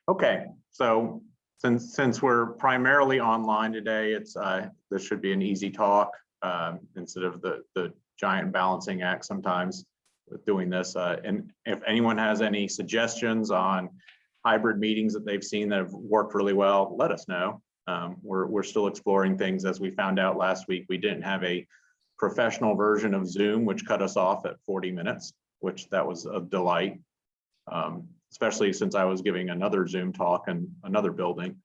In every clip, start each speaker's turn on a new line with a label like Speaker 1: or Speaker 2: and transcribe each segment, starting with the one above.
Speaker 1: Okay, so since we're primarily online today, it's this should be an easy talk instead of the giant balancing act sometimes with doing this. And if anyone has any suggestions on hybrid meetings that they've seen that have worked really well, let us know. We're still exploring things. As we found out last week, we didn't have a professional version of Zoom, which cut us off at 40 minutes, which that was a delight. Especially since I was giving another Zoom talk in another building.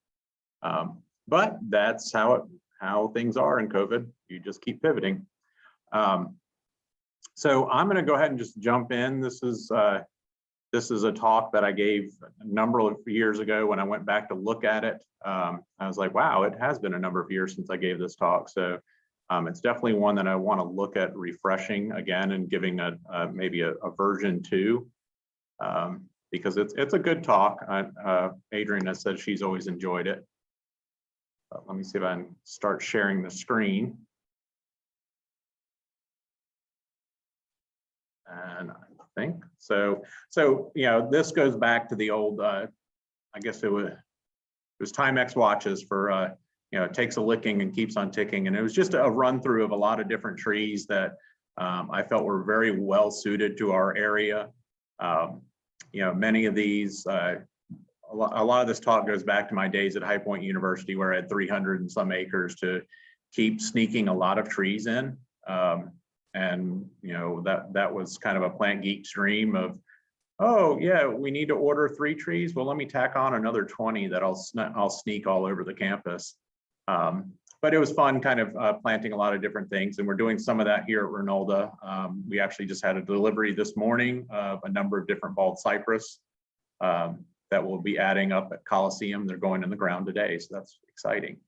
Speaker 1: But that's how things are in COVID. You just keep pivoting. So I'm going to go ahead and just jump in. This is a talk that I gave a number of years ago. When I went back to look at it, I was like, wow, it has been a number of years since I gave this talk. So it's definitely one that I want to look at refreshing again and giving maybe a version 2. Because it's a good talk. Adrian has said she's always enjoyed it. But let me see if I can start sharing the screen. And I think so. You know, this goes back to the old. I guess it was Timex watches for you know, it takes a licking and keeps on ticking. And it was just a run through of a lot of different trees that I felt were very well suited to our area. You know, many of these, a lot of this talk goes back to my days at High Point University, where I had 300 and some acres to keep sneaking a lot of trees in. And, you know, that was kind of a plant geek's dream of, oh yeah, we need to order 3 trees. Well, let me tack on another 20 that I'll sneak all over the campus. But it was fun kind of planting a lot of different things. And we're doing some of that here at Reynolda. We actually just had a delivery this morning of a number of different bald cypress that we'll be adding up at Coliseum. They're going in the ground today, so that's exciting.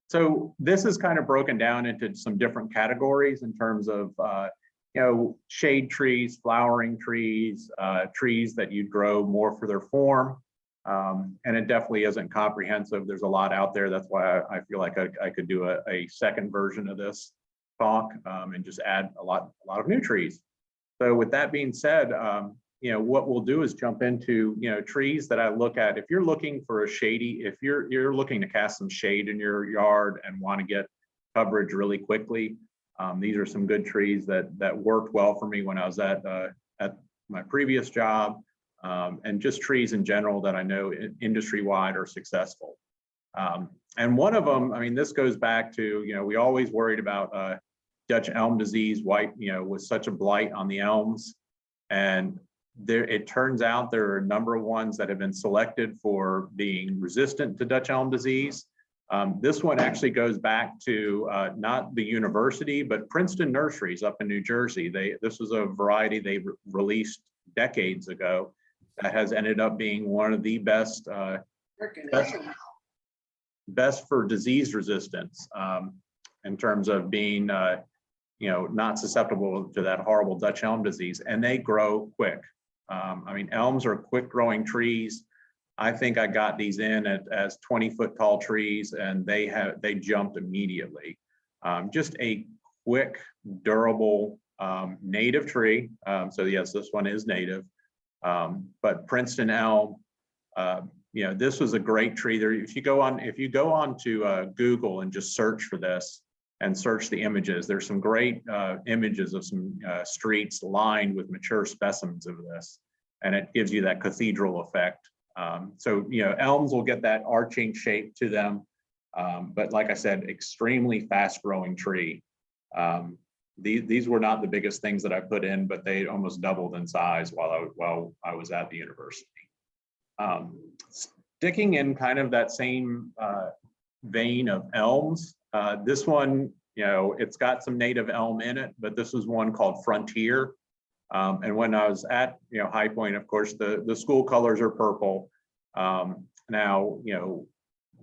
Speaker 1: So this is kind of broken down into some different categories in terms of you know, shade trees, flowering trees, trees that you'd grow more for their form. And it definitely isn't comprehensive. There's a lot out there. That's why I feel like I could do a second version of this talk and just add a lot of new trees. So with that being said, you know, what we'll do is jump into, you know, trees that I look at. If you're looking for a shady, if you're looking to cast some shade in your yard and want to get coverage really quickly, these are some good trees that worked well for me when I was at my previous job. And just trees in general that I know industry-wide are successful. And one of them, I mean, this goes back to, you know, we always worried about Dutch elm disease, you know, was such a blight on the elms. And it turns out there are a number of ones that have been selected for being resistant to Dutch elm disease. This one actually goes back to not the university, but Princeton nurseries up in New Jersey. This was a variety they released decades ago that has ended up being one of the best for disease resistance in terms of being, you know, not susceptible to that horrible Dutch elm disease, and they grow quick. I mean, elms are quick growing trees. I think I got these in as 20-foot tall trees, and they jumped immediately. Just a quick, durable native tree. So yes, this one is native. But Princeton Elm, you know, this was a great tree. There, if you go on to Google and just search for this and search the images, there's some great images of some streets lined with mature specimens of this, and it gives you that cathedral effect. So, you know, elms will get that arching shape to them, but like I said, extremely fast growing tree. These were not the biggest things that I put in, but they almost doubled in size while I was at the university. Sticking in kind of that same vein of elms, this one, you know, it's got some native elm in it, but this is one called Frontier. And when I was at, you know, High Point, of course, the school colors are purple. Now, you know,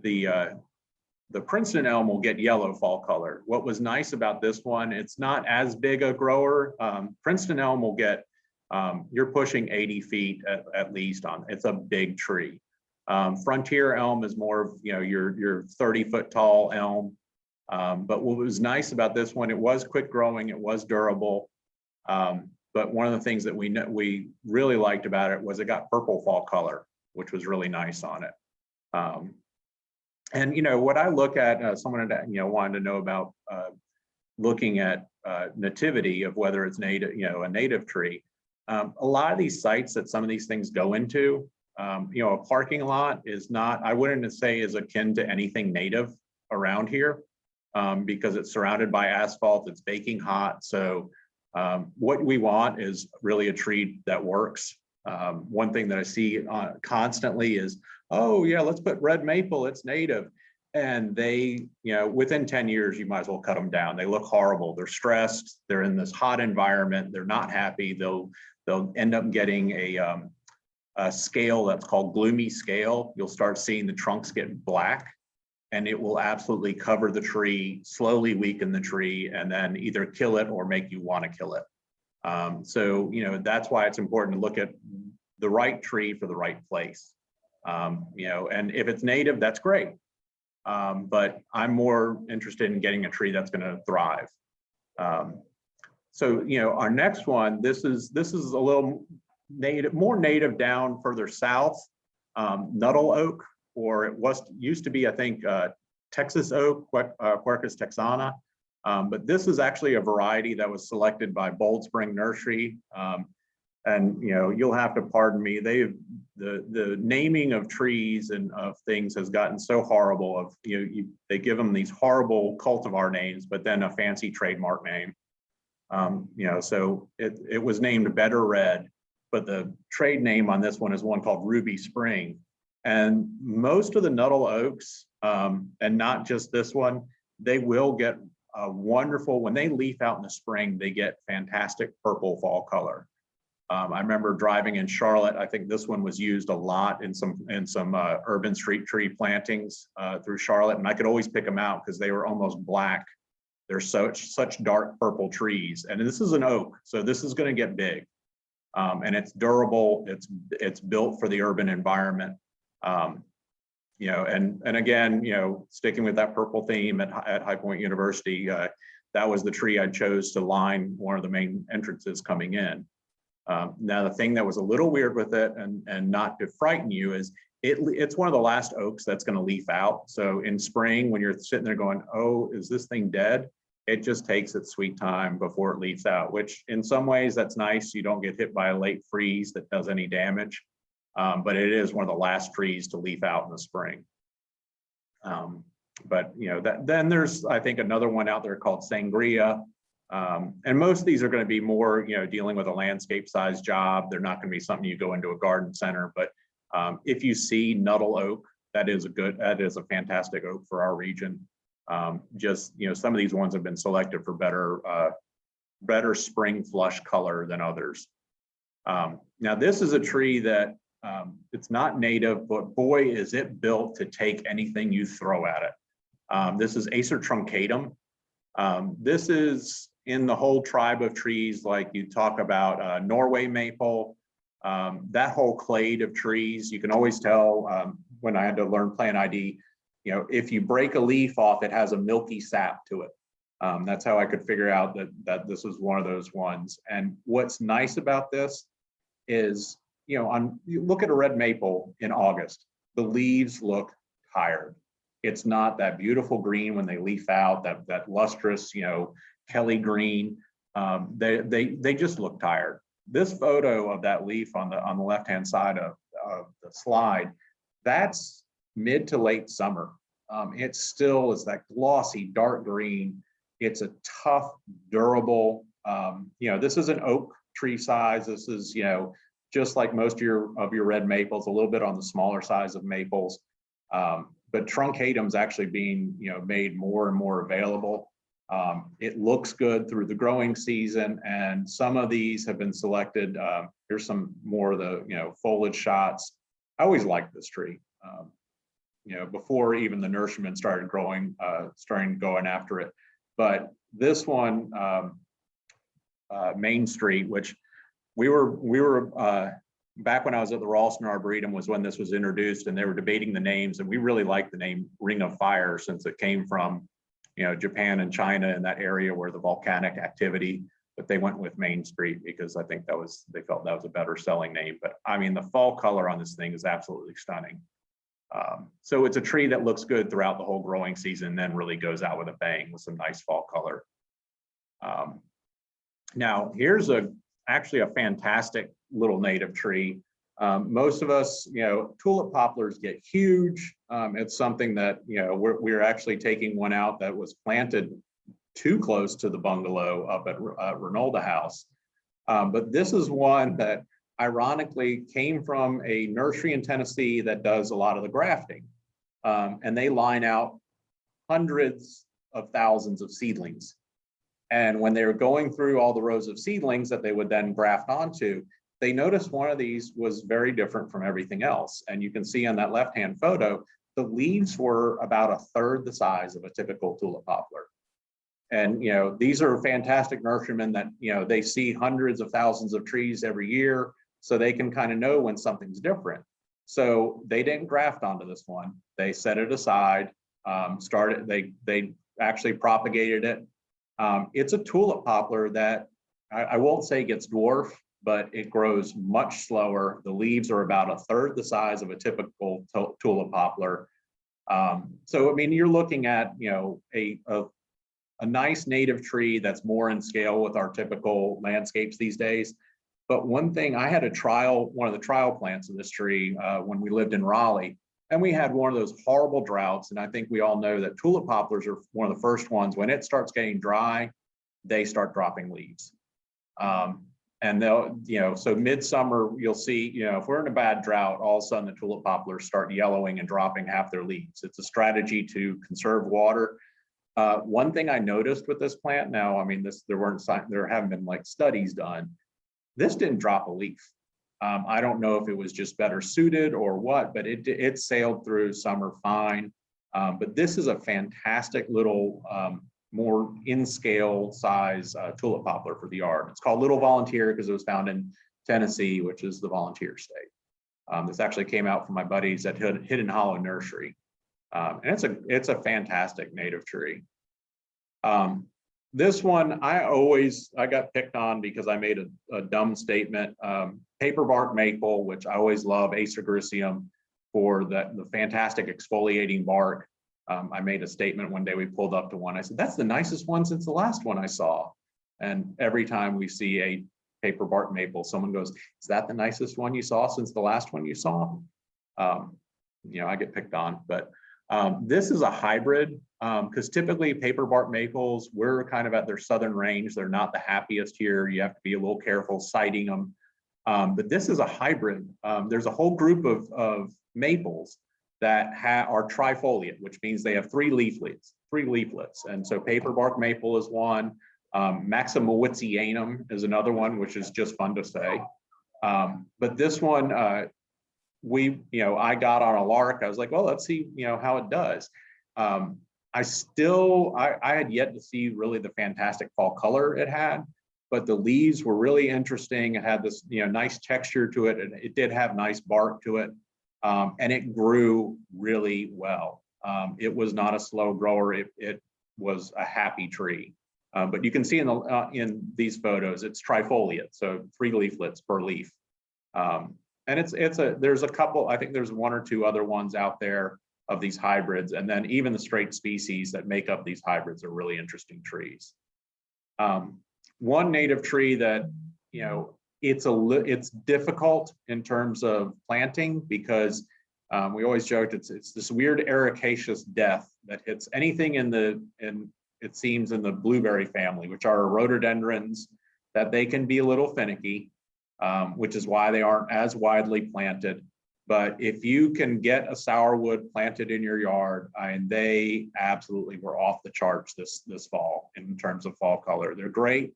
Speaker 1: the Princeton elm will get yellow fall color. What was nice about this one, it's not as big a grower. Princeton elm will get, you're pushing 80 feet at least on, it's a big tree. Frontier elm is more of, you know, your 30-foot tall elm. But what was nice about this one, it was quick growing, it was durable. But one of the things that we really liked about it was it got purple fall color, which was really nice on it. And, you know, what I look at, someone had, you know, wanted to know about looking at nativity of whether it's native, you know, a native tree. A lot of these sites that some of these things go into, you know, a parking lot is not, I wouldn't say is akin to anything native around here, because it's surrounded by asphalt, it's baking hot. So what we want is really a tree that works. One thing that I see constantly is, oh yeah, let's put red maple, it's native. And they, you know, within 10 years, you might as well cut them down. They look horrible. They're stressed. They're in this hot environment. They're not happy. They'll end up getting a scale that's called gloomy scale. You'll start seeing the trunks get black, and it will absolutely cover the tree, slowly weaken the tree, and then either kill it or make you want to kill it. So, you know, that's why it's important to look at the right tree for the right place. You know, and if it's native, that's great. But I'm more interested in getting a tree that's going to thrive. So, you know, our next one, this is a little native, more native down further south, Nuttle Oak, or it used to be, I think, Texas Oak, Quercus Texana. But this is actually a variety that was selected by Bold Spring Nursery. And, you know, you'll have to pardon me. The naming of trees and of things has gotten so horrible. Of, you know, they give them these horrible cultivar names, but then a fancy trademark name. You know, so it was named Better Red, but the trade name on this one is one called Ruby Spring. And most of the Nuttle Oaks, and not just this one, they will get a wonderful, when they leaf out in the spring, they get fantastic purple fall color. I remember driving in Charlotte. I think this one was used a lot in some urban street tree plantings through Charlotte, and I could always pick them out because they were almost black. They're such dark purple trees, and this is an oak, so this is going to get big, and it's durable. It's built for the urban environment. You know, and again, you know, sticking with that purple theme at High Point University, that was the tree I chose to line one of the main entrances coming in. Now, the thing that was a little weird with it, and not to frighten you, is it's one of the last oaks that's going to leaf out. So in spring, when you're sitting there going, oh, is this thing dead? It just takes its sweet time before it leaves out, which in some ways that's nice. You don't get hit by a late freeze that does any damage. But it is one of the last trees to leaf out in the spring. But, you know, then there's, I think, another one out there called Sangria. And most of these are going to be more, you know, dealing with a landscape size job. They're not going to be something you go into a garden center. But if you see Nuttle Oak, that is a fantastic oak for our region. Just, you know, some of these ones have been selected for better spring flush color than others. Now, this is a tree that it's not native, but boy, is it built to take anything you throw at it. This is Acer Truncatum. This is in the whole tribe of trees, like you talk about Norway maple, that whole clade of trees. You can always tell when I had to learn plant ID, you know, if you break a leaf off, it has a milky sap to it. That's how I could figure out that this was one of those ones. And what's nice about this is, you know, you look at a red maple in August, the leaves look tired. It's not that beautiful green when they leaf out, that lustrous, you know, Kelly green. They just look tired. This photo of that leaf on the left-hand side of the slide, that's mid to late summer. It still is that glossy dark green. It's a tough, durable. You know, this is an oak tree size. This is, you know, just like most of your red maples, a little bit on the smaller size of maples. But truncatum's actually being, you know, made more and more available. It looks good through the growing season, and some of these have been selected. Here's some more of the, you know, foliage shots. I always liked this tree. You know, before even the nurserymen started going after it. But this one, Main Street, which we were back when I was at the Ralston Arboretum, was when this was introduced, and they were debating the names, and we really liked the name Ring of Fire since it came from, you know, Japan and China, in that area where the volcanic activity. but they went with Main Street because I think they felt that was a better selling name. But I mean, the fall color on this thing is absolutely stunning. So it's a tree that looks good throughout the whole growing season, then really goes out with a bang with some nice fall color. Now here's actually a fantastic little native tree. Most of us, tulip poplars get huge. It's something that, we're actually taking one out that was planted too close to the bungalow up at Reynolda House. But this is one that ironically came from a nursery in Tennessee that does a lot of the grafting. And they line out hundreds of thousands of seedlings. And when they were going through all the rows of seedlings that they would then graft onto, they noticed one of these was very different from everything else. And you can see on that left-hand photo, the leaves were about a third the size of a typical tulip poplar. And, these are fantastic nurserymen that, they see hundreds of thousands of trees every year, so they can kind of know when something's different. So they didn't graft onto this one. They set it aside, they actually propagated it. It's a tulip poplar that I won't say gets dwarfed, but it grows much slower. The leaves are about a third the size of a typical tulip poplar. So, I mean, you're looking at, a nice native tree that's more in scale with our typical landscapes these days. But one thing, I had one of the trial plants of this tree when we lived in Raleigh, and we had one of those horrible droughts. And I think we all know that tulip poplars are one of the first ones, when it starts getting dry, they start dropping leaves. And they'll, so midsummer, you'll see, if we're in a bad drought, all of a sudden the tulip poplars start yellowing and dropping half their leaves. It's a strategy to conserve water. One thing I noticed with this plant, now, I mean, there haven't been like studies done. This didn't drop a leaf. I don't know if it was just better suited or what, but it sailed through summer fine. But this is a fantastic little, more in scale size tulip poplar for the yard. It's called Little Volunteer because it was found in Tennessee, which is the volunteer state. This actually came out from my buddies at Hidden Hollow Nursery. And it's a fantastic native tree. This one, I got picked on because I made a dumb statement. Paper bark maple, which I always love, Acer for the fantastic exfoliating bark. I made a statement one day, we pulled up to one. I said, that's the nicest one since the last one I saw. And every time we see a paper bark maple, someone goes, is that the nicest one you saw since the last one you saw? I get picked on, but this is a hybrid because typically paper bark maples, we're kind of at their southern range. They're not the happiest here. You have to be a little careful sighting them. But this is a hybrid. There's a whole group of maples that are trifoliate, which means they have three leaflets. And so paper bark maple is one. Maximowitzianum is another one, which is just fun to say. But this one, I got on a lark. I was like, well, let's see, how it does. I had yet to see really the fantastic fall color it had, but the leaves were really interesting. It had this, nice texture to it, and it did have nice bark to it. And it grew really well. It was not a slow grower. It was a happy tree. But you can see in these photos, it's trifoliate, so 3 leaflets per leaf. And there's a couple, I think there's 1 or 2 other ones out there of these hybrids, and then even the straight species that make up these hybrids are really interesting trees. One native tree that, it's difficult in terms of planting because we always joked it's this weird ericaceous death that hits anything it seems in the blueberry family, which are rhododendrons, that they can be a little finicky, which is why they aren't as widely planted. But if you can get a sourwood planted in your yard, they absolutely were off the charts this fall in terms of fall color. They're great.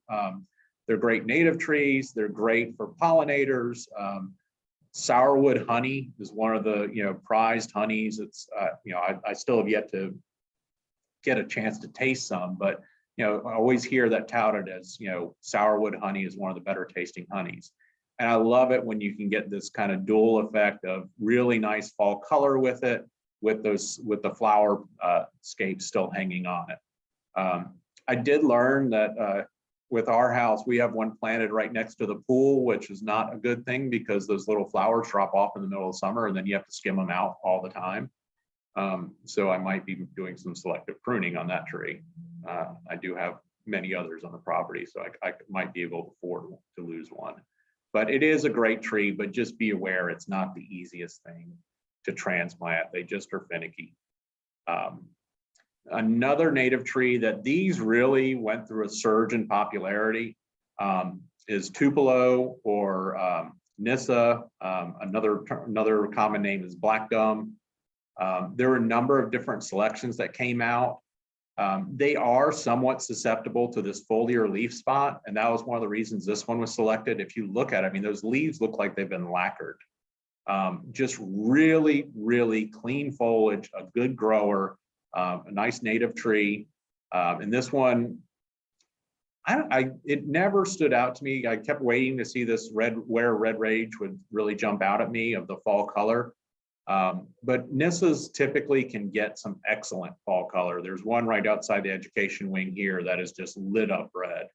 Speaker 1: They're great native trees. They're great for pollinators. Sourwood honey is one of the prized honeys. It's I still have yet to get a chance to taste some, but I always hear that touted as sourwood honey is one of the better tasting honeys. And I love it when you can get this kind of dual effect of really nice fall color with it, with the flower scapes still hanging on it. I did learn that with our house, we have one planted right next to the pool, which is not a good thing because those little flowers drop off in the middle of summer and then you have to skim them out all the time. So I might be doing some selective pruning on that tree. I do have many others on the property, so I might be able to afford to lose one. But it is a great tree, but just be aware it's not the easiest thing to transplant. They just are finicky. Another native tree that these really went through a surge in popularity is Tupelo or Nissa. Another common name is black gum. There were a number of different selections that came out. They are somewhat susceptible to this foliar leaf spot, and that was one of the reasons this one was selected. If you look at it, I mean, those leaves look like they've been lacquered. Just really, really clean foliage, a good grower, a nice native tree. And this one, it never stood out to me. I kept waiting to see this where red rage would really jump out at me of the fall color. But Nissas typically can get some excellent fall color. There's one right outside the education wing here that is just lit up red.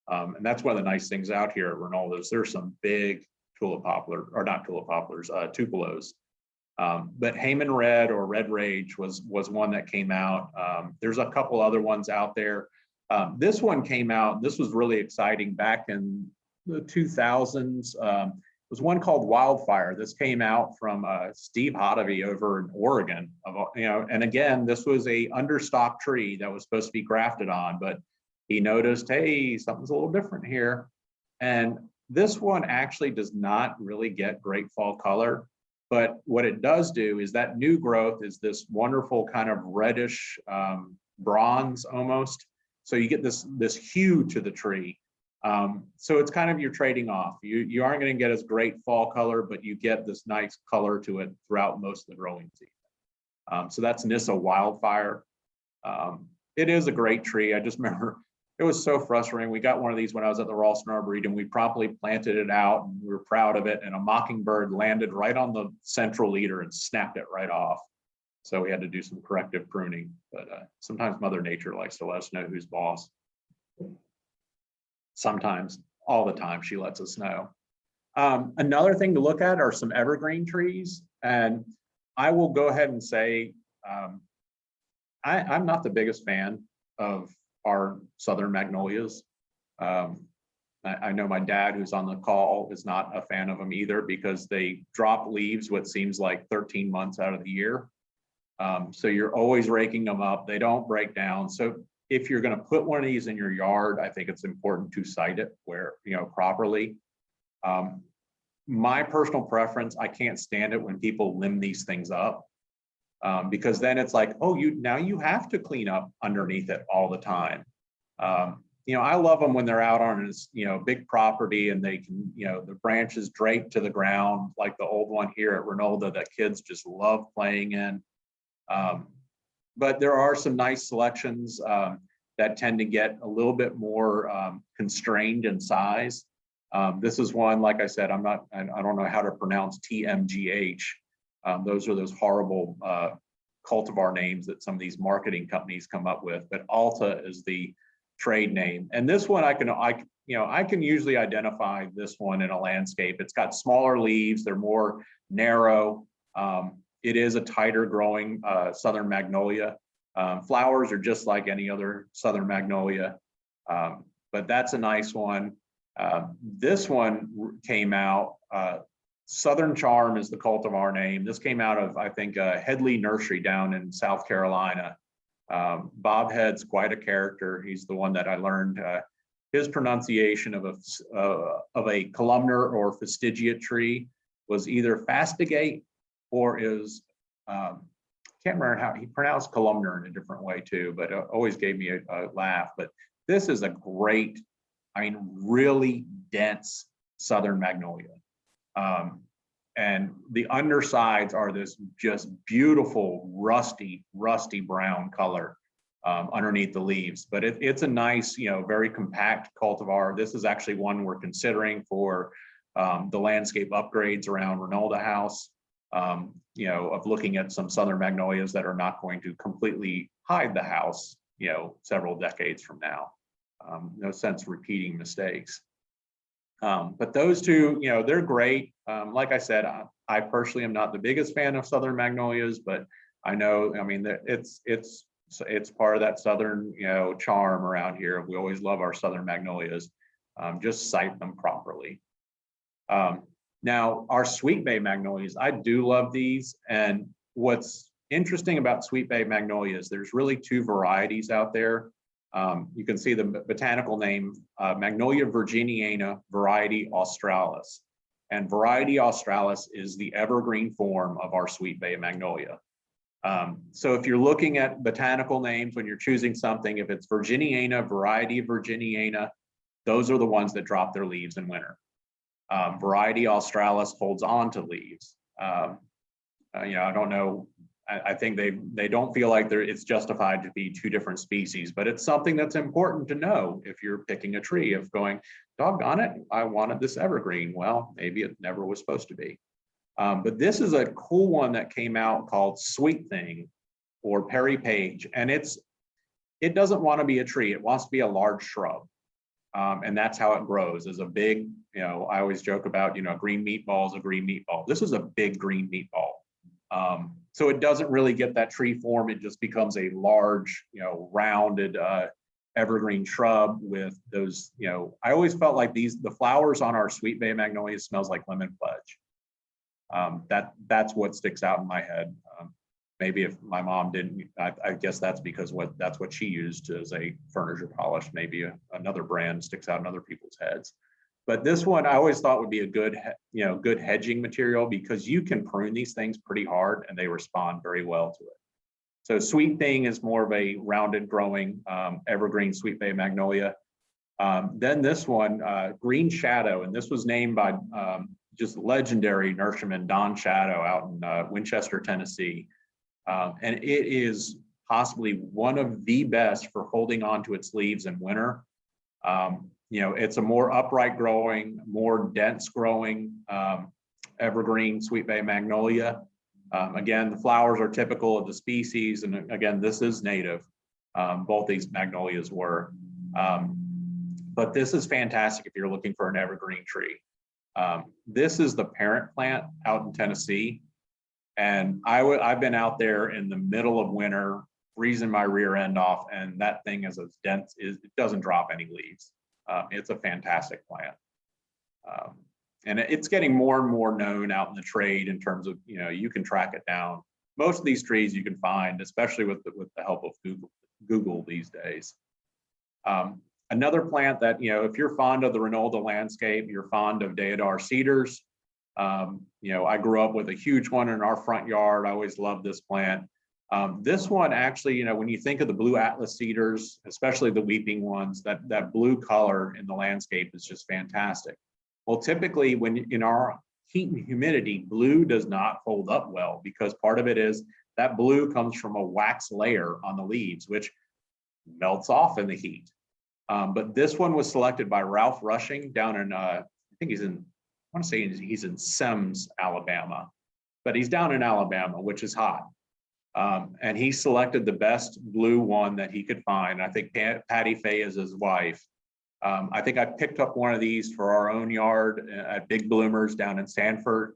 Speaker 1: And that's one of the nice things out here at Reynolda's. There's some big tulip poplar, or not tulip poplars, tupelos. But Hayman Red or Red Rage was one that came out. There's a couple other ones out there. This one came out, this was really exciting back in the 2000s. It was one called Wildfire. This came out from Steve Hodovy over in Oregon. And again, this was a understock tree that was supposed to be grafted on, but he noticed, hey, something's a little different here. And this one actually does not really get great fall color, but what it does do is that new growth is this wonderful kind of reddish bronze almost. So you get this hue to the tree. So it's kind of you're trading off. You aren't going to get as great fall color, but you get this nice color to it throughout most of the growing season. So that's Nissa Wildfire. It is a great tree. I just remember it was so frustrating. We got one of these when I was at the Ralston Arboretum. We promptly planted it out and we were proud of it. And a mockingbird landed right on the central leader and snapped it right off. So we had to do some corrective pruning. But sometimes Mother Nature likes to let us know who's boss. Sometimes, all the time, she lets us know. Another thing to look at are some evergreen trees. And I will go ahead and say, I'm not the biggest fan of our southern magnolias. I know my dad, who's on the call, is not a fan of them either because they drop leaves what seems like 13 months out of the year. So you're always raking them up. They don't break down. So if you're going to put one of these in your yard, I think it's important to site it where, properly. My personal preference, I can't stand it when people limb these things up because then it's like, oh, now you have to clean up underneath it all the time. I love them when they're out on this, big property and they can, the branches drape to the ground like the old one here at Reynolda that kids just love playing in. But there are some nice selections that tend to get a little bit more constrained in size. This is one, like I said, I don't know how to pronounce TMGH. Those are those horrible cultivar names that some of these marketing companies come up with, but Alta is the trade name. And this one I can usually identify this one in a landscape. It's got smaller leaves, they're more narrow. It is a tighter growing southern magnolia. Flowers are just like any other southern magnolia, but that's a nice one. This one came out, Southern Charm is the cultivar name. This came out of, I think, Headley Nursery down in South Carolina. Bob Head's quite a character. He's the one that I learned his pronunciation of a columnar or fastigiate tree was either fastigate or is, can't remember how he pronounced columnar in a different way too, but it always gave me a laugh. But this is a great, really dense southern magnolia. And the undersides are this just beautiful, rusty brown color underneath the leaves. But it's a nice, very compact cultivar. This is actually one we're considering for the landscape upgrades around Reynolda House. Of looking at some southern magnolias that are not going to completely hide the house, several decades from now. No sense repeating mistakes. But those two, they're great. Like I said, I personally am not the biggest fan of Southern Magnolias, but I know, I mean, it's part of that Southern, charm around here. We always love our Southern Magnolias. Just site them properly. Now, our Sweet Bay Magnolias, I do love these. And what's interesting about Sweet Bay Magnolias, there's really two varieties out there. You can see the botanical name, Magnolia virginiana, variety australis. And variety australis is the evergreen form of our Sweet Bay Magnolia. So if you're looking at botanical names, when you're choosing something, if it's virginiana, variety virginiana, those are the ones that drop their leaves in winter. Variety australis holds on to leaves. I don't know. I think they don't feel like it's justified to be two different species, but it's something that's important to know if you're picking a tree, of going, doggone it, I wanted this evergreen. Well, maybe it never was supposed to be. But this is a cool one that came out called Sweet Thing or Perry Page, and it doesn't want to be a tree. It wants to be a large shrub. And that's how it grows, as a big, I always joke about, a green meatball is a green meatball. This is a big green meatball. So it doesn't really get that tree form. It just becomes a large, rounded evergreen shrub with those, I always felt like the flowers on our Sweet Bay Magnolia smells like lemon pledge. That's what sticks out in my head. Maybe if my mom didn't, I guess that's because that's what she used as a furniture polish. Maybe another brand sticks out in other people's heads. But this one I always thought would be a good, good hedging material, because you can prune these things pretty hard and they respond very well to it. So Sweet Thing is more of a rounded growing evergreen Sweet Bay Magnolia. Then this one, Green Shadow, and this was named by just legendary nurseryman Don Shadow out in Winchester, Tennessee. And it is possibly one of the best for holding on to its leaves in winter. It's a more upright growing, more dense growing evergreen Sweet Bay Magnolia. Again, the flowers are typical of the species. And again, this is native. Both these magnolias were. But this is fantastic if you're looking for an evergreen tree. This is the parent plant out in Tennessee. And I've been out there in the middle of winter, freezing my rear end off, and that thing is as dense, it doesn't drop any leaves. It's a fantastic plant. And it's getting more and more known out in the trade in terms of, you can track it down. Most of these trees you can find, especially with the help of Google these days. Another plant that, if you're fond of the Reynolda landscape, you're fond of Deodar Cedars. I grew up with a huge one in our front yard. I always loved this plant. This one actually, when you think of the blue Atlas cedars, especially the weeping ones, that blue color in the landscape is just fantastic. Well, typically in our heat and humidity, blue does not hold up well, because part of it is that blue comes from a wax layer on the leaves, which melts off in the heat. But this one was selected by Ralph Rushing down in, I think he's in, I want to say he's in Semmes, Alabama, but he's down in Alabama, which is hot. And he selected the best blue one that he could find. I think Patty Fay is his wife. I think I picked up one of these for our own yard at Big Bloomers down in Sanford.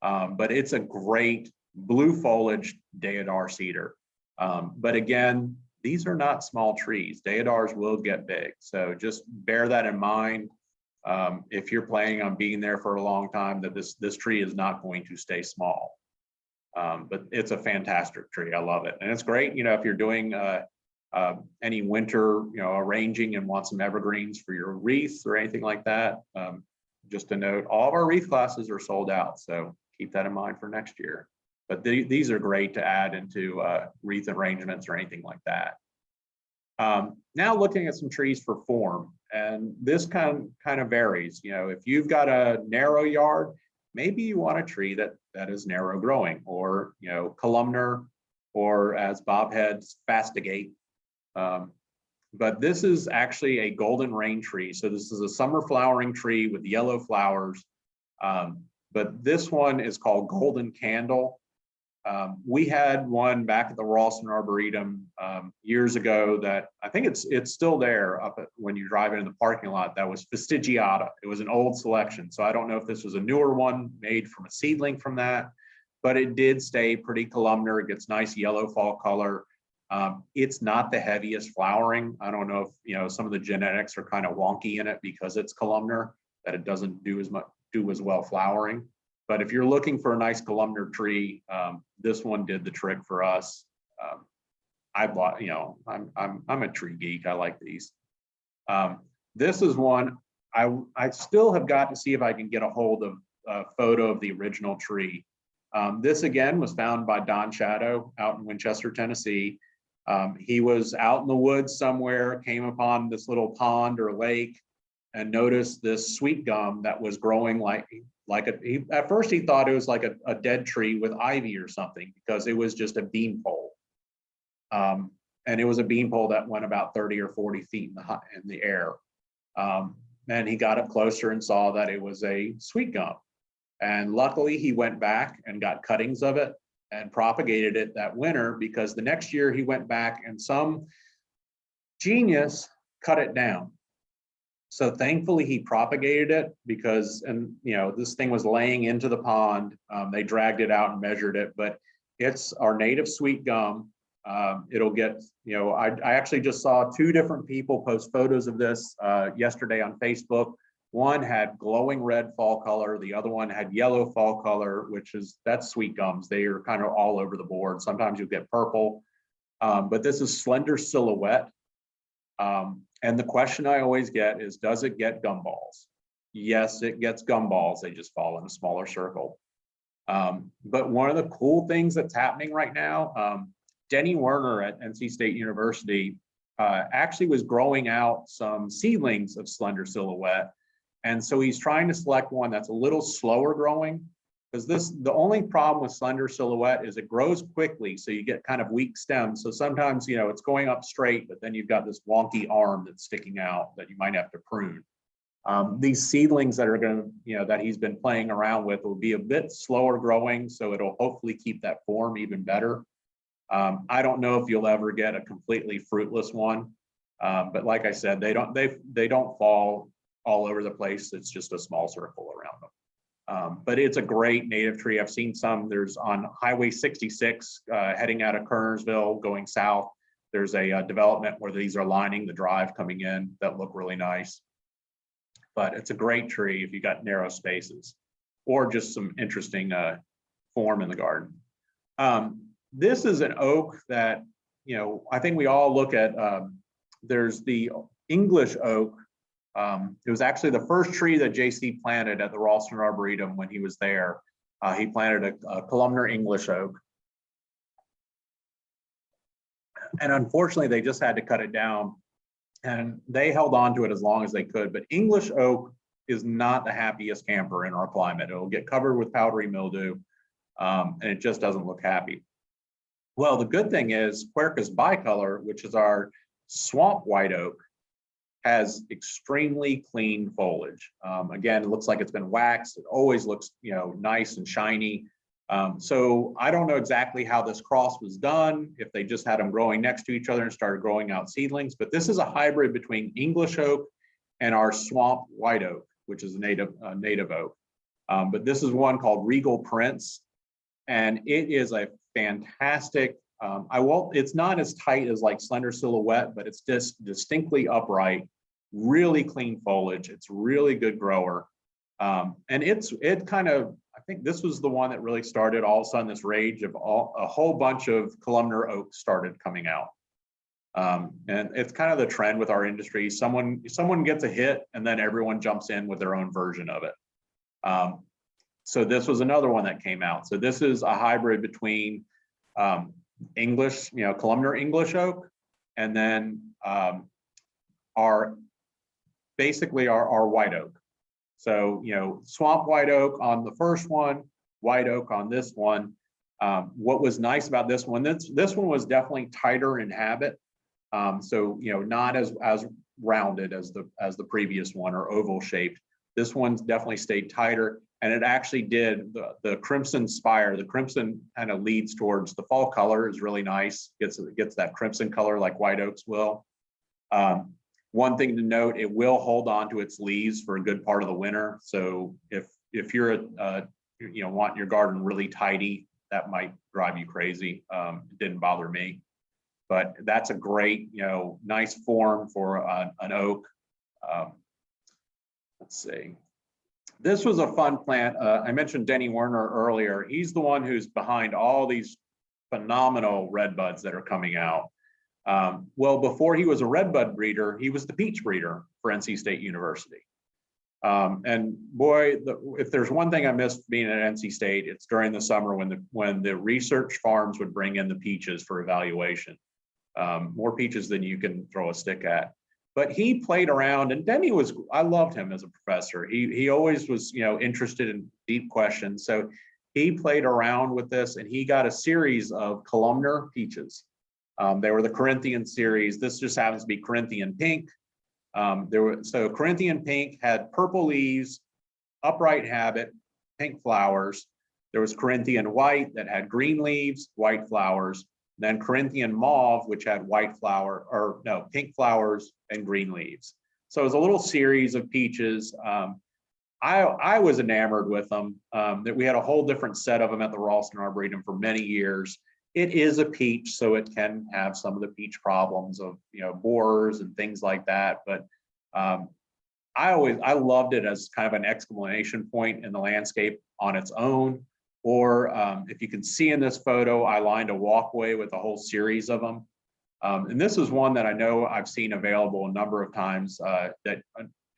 Speaker 1: But it's a great blue foliage Deodar cedar. But again, these are not small trees. Deodars will get big. So just bear that in mind. If you're planning on being there for a long time, that this tree is not going to stay small. But it's a fantastic tree. I love it. And it's great, if you're doing any winter, arranging and want some evergreens for your wreaths or anything like that. Just to note, all of our wreath classes are sold out. So keep that in mind for next year. But these are great to add into wreath arrangements or anything like that. Now looking at some trees for form, and this kind of varies. If you've got a narrow yard, maybe you want a tree that is narrow growing, or columnar, or as Bob heads, fastigate. But this is actually a golden rain tree. So this is a summer flowering tree with yellow flowers. But this one is called Golden Candle. We had one back at the Ralston Arboretum years ago that I think it's still there up at, when you drive into the parking lot. That was Fastigiata. It was an old selection. So I don't know if this was a newer one made from a seedling from that, but it did stay pretty columnar. It gets nice yellow fall color. It's not the heaviest flowering. I don't know if, some of the genetics are kind of wonky in it because it's columnar, that it doesn't do as well flowering. But if you're looking for a nice columnar tree, this one did the trick for us. I bought, I'm a tree geek. I like these. This is one I still have got to see if I can get a hold of a photo of the original tree. This again was found by Don Shadow out in Winchester, Tennessee. He was out in the woods somewhere, came upon this little pond or lake, and noticed this sweet gum that was growing at first he thought it was like a dead tree with ivy or something, because it was just a beanpole. And it was a beanpole that went about 30 or 40 feet in the air. And he got up closer and saw that it was a sweet gum. And luckily he went back and got cuttings of it and propagated it that winter, because the next year he went back and some genius cut it down. So thankfully he propagated it, because, and this thing was laying into the pond. They dragged it out and measured it, but it's our native sweet gum. It'll get, I actually just saw 2 different people post photos of this yesterday on Facebook. One had glowing red fall color. The other one had yellow fall color, that's sweet gums. They are kind of all over the board. Sometimes you'll get purple, but this is Slender Silhouette. And the question I always get is, does it get gumballs? Yes, it gets gumballs. They just fall in a smaller circle. But one of the cool things that's happening right now, Denny Werner at NC State University actually was growing out some seedlings of Slender Silhouette. And so he's trying to select one that's a little slower growing, because the only problem with Slender Silhouette is it grows quickly, so you get kind of weak stems. So sometimes, it's going up straight, but then you've got this wonky arm that's sticking out that you might have to prune. These seedlings that are going to, that he's been playing around with will be a bit slower growing, so it'll hopefully keep that form even better. I don't know if you'll ever get a completely fruitless one, but like I said, they don't fall all over the place. It's just a small circle around them. But it's a great native tree. I've seen some. There's on Highway 66 heading out of Kernersville going south. There's a development where these are lining the drive coming in that look really nice. But it's a great tree if you got narrow spaces or just some interesting form in the garden. This is an oak that, I think we all look at. There's the English oak. It was actually the first tree that JC planted at the Ralston Arboretum when he was there. He planted a columnar English oak. And unfortunately, they just had to cut it down, and they held on to it as long as they could. But English oak is not the happiest camper in our climate. It'll get covered with powdery mildew, and it just doesn't look happy. Well, the good thing is Quercus bicolor, which is our swamp white oak, has extremely clean foliage. Again, it looks like it's been waxed. It always looks, nice and shiny. So I don't know exactly how this cross was done, if they just had them growing next to each other and started growing out seedlings, but this is a hybrid between English oak and our swamp white oak, which is a native oak. But this is one called Regal Prince, and it is a fantastic, it's not as tight as like Slender Silhouette, but it's just distinctly upright, really clean foliage. It's really good grower. And it kind of, I think this was the one that really started all of a sudden this rage of a whole bunch of columnar oaks started coming out. And it's kind of the trend with our industry. Someone gets a hit and then everyone jumps in with their own version of it. So this was another one that came out. So this is a hybrid between English, columnar English oak, and then our white oak. So, swamp white oak on the first one, white oak on this one. What was nice about this one, this one was definitely tighter in habit. So, not as rounded as the previous one or oval shaped. This one's definitely stayed tighter. and it actually did the crimson spire. The crimson kind of leads towards the fall color is really nice. Gets that crimson color like white oaks will. One thing to note, it will hold on to its leaves for a good part of the winter. So if you're want your garden really tidy, that might drive you crazy. It didn't bother me, but that's a great, nice form for an oak. Let's see. This was a fun plant. I mentioned Denny Werner earlier. He's the one who's behind all these phenomenal red buds that are coming out. Well, before he was a redbud breeder, he was the peach breeder for NC State University. And boy, if there's one thing I missed being at NC State, it's during the summer when the research farms would bring in the peaches for evaluation. More peaches than you can throw a stick at. But he played around, and Denny I loved him as a professor. He always was, interested in deep questions. So he played around with this, and he got a series of columnar peaches. They were the Corinthian series. This just happens to be Corinthian pink. So Corinthian pink had purple leaves, upright habit, pink flowers. There was Corinthian white that had green leaves, white flowers. Then Corinthian mauve, which had pink flowers and green leaves. So it was a little series of peaches. I was enamored with them. That we had a whole different set of them at the Ralston Arboretum for many years. It is a peach, so it can have some of the peach problems of borers and things like that. But I loved it as kind of an exclamation point in the landscape on its own. Or if you can see in this photo, I lined a walkway with a whole series of them. And this is one that I know I've seen available a number of times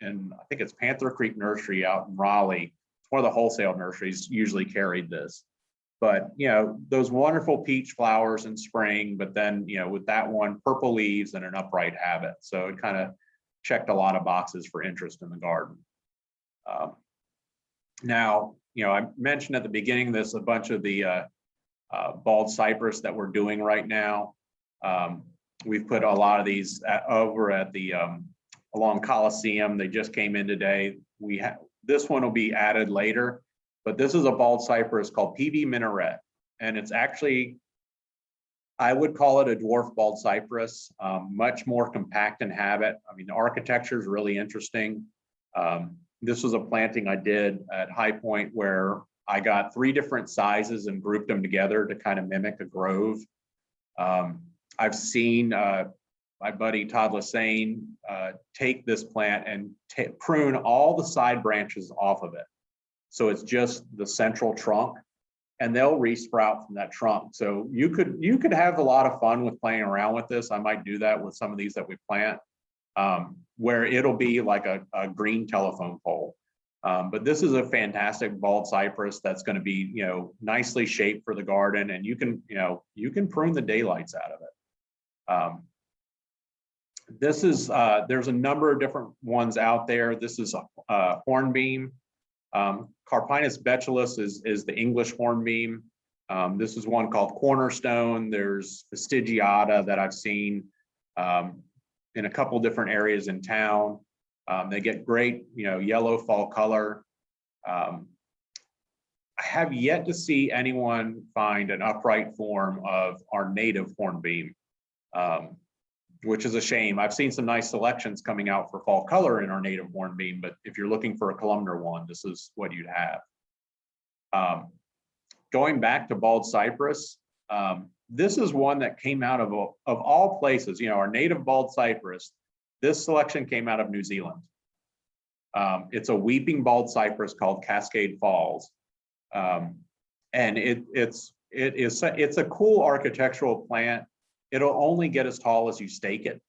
Speaker 1: and I think it's Panther Creek Nursery out in Raleigh. It's one of the wholesale nurseries usually carried this. But, those wonderful peach flowers in spring, but then, with that one, purple leaves and an upright habit. So it kind of checked a lot of boxes for interest in the garden. Now, I mentioned at the beginning of this, a bunch of the bald cypress that we're doing right now. We've put a lot of these over at the along Coliseum. They just came in today. This one will be added later, but this is a bald cypress called PV Minaret. And it's actually, I would call it a dwarf bald cypress, much more compact in habit. I mean, the architecture is really interesting. This was a planting I did at High Point where I got 3 different sizes and grouped them together to kind of mimic a grove. I've seen my buddy Todd Lassane take this plant and prune all the side branches off of it. So it's just the central trunk, and they'll resprout from that trunk. So you could have a lot of fun with playing around with this. I might do that with some of these that we plant, where it'll be like a green telephone pole. But this is a fantastic bald cypress that's going to be, nicely shaped for the garden, and you can prune the daylights out of it. This is there's a number of different ones out there. This is a hornbeam. Carpinus betulus is the English hornbeam. This is one called Cornerstone. There's Fastigiata that I've seen in a couple different areas in town. They get great, yellow fall color. I have yet to see anyone find an upright form of our native hornbeam, which is a shame. I've seen some nice selections coming out for fall color in our native hornbeam, but if you're looking for a columnar one, this is what you'd have. Going back to bald cypress, this is one that came out of all places, our native bald cypress. This selection came out of New Zealand. It's a weeping bald cypress called Cascade Falls. And it's a cool architectural plant. It'll only get as tall as you stake it.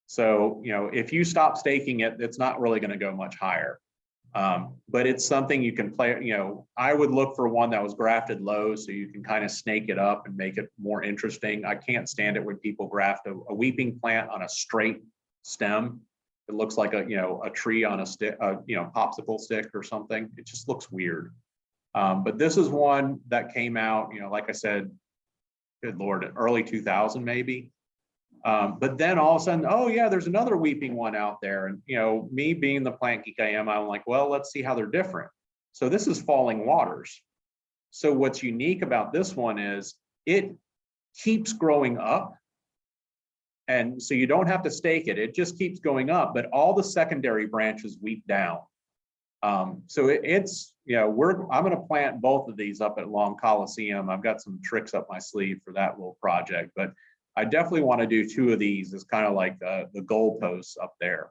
Speaker 1: So, if you stop staking it, it's not really going to go much higher. But it's something you can play, I would look for one that was grafted low so you can kind of snake it up and make it more interesting. I can't stand it when people graft a weeping plant on a straight stem. It looks like a tree on a stick, popsicle stick or something. It just looks weird. But this is one that came out, like I said, good Lord, early 2000 maybe. But then all of a sudden, oh yeah, there's another weeping one out there. And me being the plant geek I am, I'm like, well, let's see how they're different. So this is falling waters. So what's unique about this one is it keeps growing up. And so you don't have to stake it. It just keeps going up, but all the secondary branches weep down. So it's, I'm going to plant both of these up at Long Coliseum. I've got some tricks up my sleeve for that little project, but I definitely want to do 2 of these as kind of like the goalposts up there.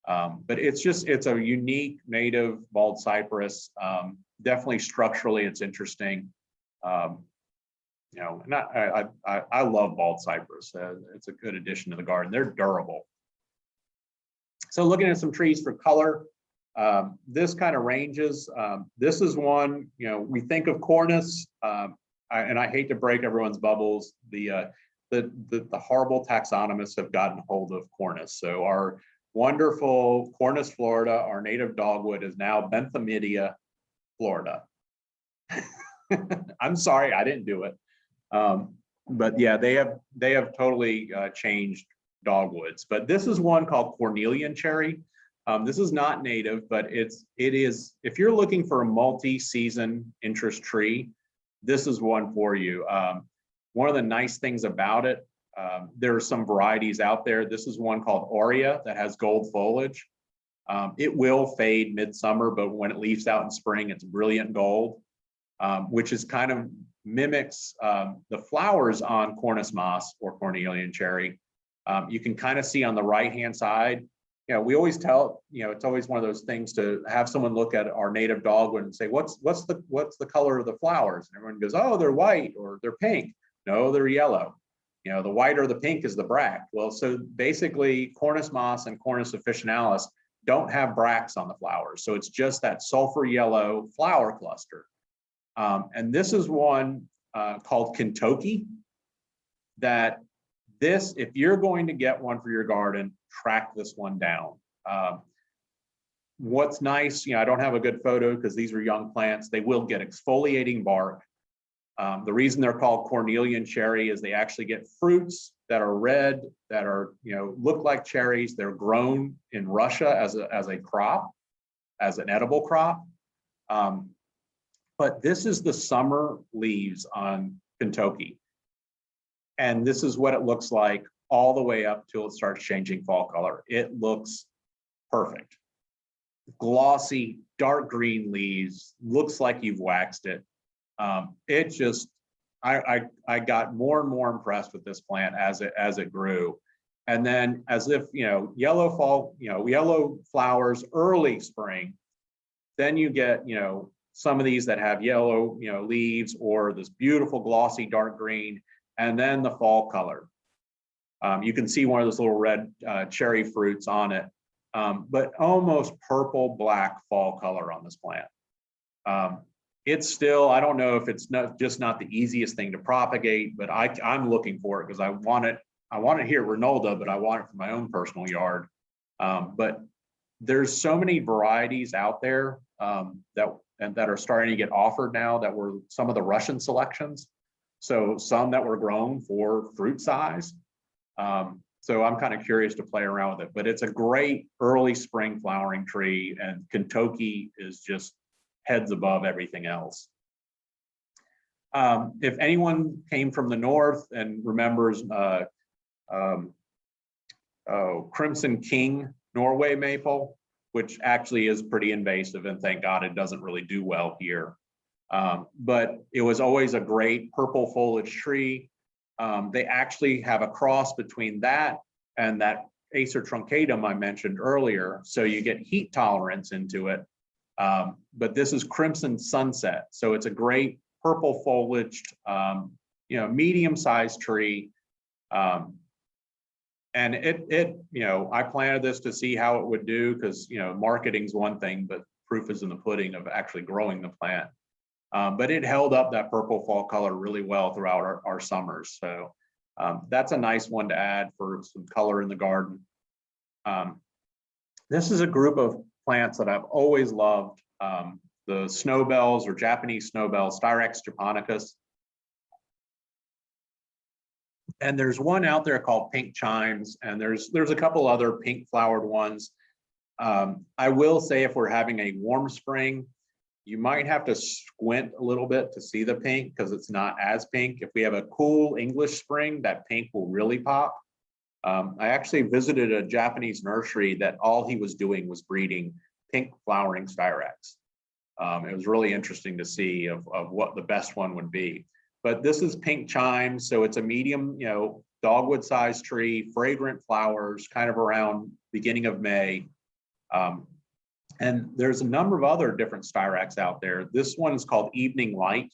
Speaker 1: But it's a unique native bald cypress. Definitely structurally, it's interesting. And I love bald cypress. It's a good addition to the garden. They're durable. So looking at some trees for color, this kind of ranges. This is one, we think of Cornus, and I hate to break everyone's bubbles. The horrible taxonomists have gotten hold of Cornus. So our wonderful Cornus Florida, our native dogwood, is now Benthamidia Florida. I'm sorry, I didn't do it. But yeah, they have totally changed dogwoods. But this is one called Cornelian Cherry. This is not native, but it is, if you're looking for a multi-season interest tree, this is one for you. One of the nice things about it, there are some varieties out there. This is one called Aurea that has gold foliage. It will fade midsummer, but when it leaves out in spring, it's brilliant gold, which is kind of mimics the flowers on Cornus moss or Cornelian cherry. You can kind of see on the right-hand side. We always tell, it's always one of those things to have someone look at our native dogwood and say, what's the color of the flowers? And everyone goes, oh, they're white or they're pink. No, they're yellow. The white or the pink is the bract. Well, so basically Cornus moss and Cornus officinalis don't have bracts on the flowers. So it's just that sulfur yellow flower cluster. And this is one called Kentucky that if you're going to get one for your garden, track this one down. What's nice, I don't have a good photo because these are young plants. They will get exfoliating bark. The reason they're called Cornelian cherry is they actually get fruits that are red, that are, look like cherries. They're grown in Russia as a crop, as an edible crop. But this is the summer leaves on Kentucky. And this is what it looks like all the way up till it starts changing fall color. It looks perfect. Glossy, dark green leaves, looks like you've waxed it. It just, I got more and more impressed with this plant as it grew. And then as if, yellow fall, yellow flowers early spring, then you get, some of these that have yellow, leaves or this beautiful glossy dark green, and then the fall color. You can see one of those little red cherry fruits on it, but almost purple black fall color on this plant. It's still, I don't know if it's just not the easiest thing to propagate, but I'm looking for it because I want it here at Reynolda, but I want it for my own personal yard. But there's so many varieties out there that are starting to get offered now that were some of the Russian selections. So some that were grown for fruit size. So I'm kind of curious to play around with it, but it's a great early spring flowering tree, and Kentucky is just heads above everything else. If anyone came from the north and remembers Crimson King Norway maple, which actually is pretty invasive, and thank God it doesn't really do well here. But it was always a great purple foliage tree. They actually have a cross between that and that Acer Truncatum I mentioned earlier. So you get heat tolerance into it. But this is Crimson Sunset. So it's a great purple foliaged, medium-sized tree. And I planted this to see how it would do because, marketing's one thing, but proof is in the pudding of actually growing the plant. But it held up that purple fall color really well throughout our summers. So that's a nice one to add for some color in the garden. This is a group of plants that I've always loved. The snowbells or Japanese snowbells, Styrex Americanus. And there's one out there called Pink Chimes, and there's a couple other pink flowered ones. I will say if we're having a warm spring, You might have to squint a little bit to see the pink because it's not as pink. If we have a cool English spring, that pink will really pop. I actually visited a Japanese nursery that all he was doing was breeding pink flowering Styrex. It was really interesting to see of what the best one would be. But this is pink chime, so it's a medium, dogwood sized tree, fragrant flowers, kind of around beginning of May. And there's a number of other different Styrex out there. This one is called Evening Light.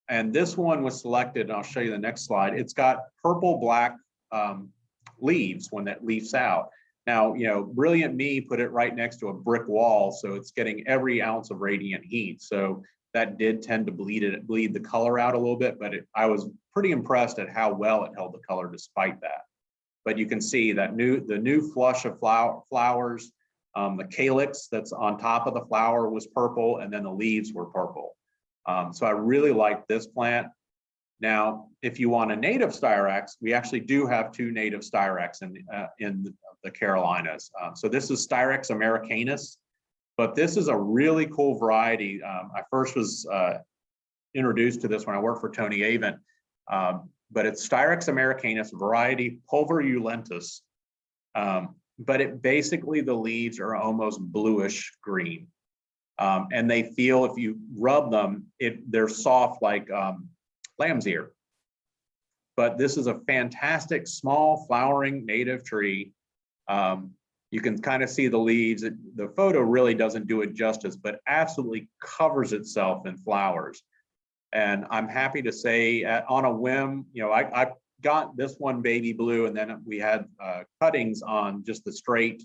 Speaker 1: And this one was selected, and I'll show you the next slide. It's got purple black leaves when that leaves out. Now, Brilliant Me put it right next to a brick wall, so it's getting every ounce of radiant heat. So that did tend to bleed the color out a little bit, but I was pretty impressed at how well it held the color despite that. But you can see that the new flush of flowers, the calyx that's on top of the flower was purple, and then the leaves were purple. So I really like this plant. Now, if you want a native Styrex, we actually do have 2 native Styrex in the Carolinas. So this is Styrex Americanus, but this is a really cool variety. I first was introduced to this when I worked for Tony Avent, but it's Styrex Americanus variety pulverulentus. But it basically, the leaves are almost bluish green. And they feel, if you rub them, they're soft like lamb's ear. But this is a fantastic small flowering native tree. You can kind of see the leaves. The photo really doesn't do it justice, but absolutely covers itself in flowers. And I'm happy to say, on a whim, I got this one baby blue, and then we had cuttings on just the straight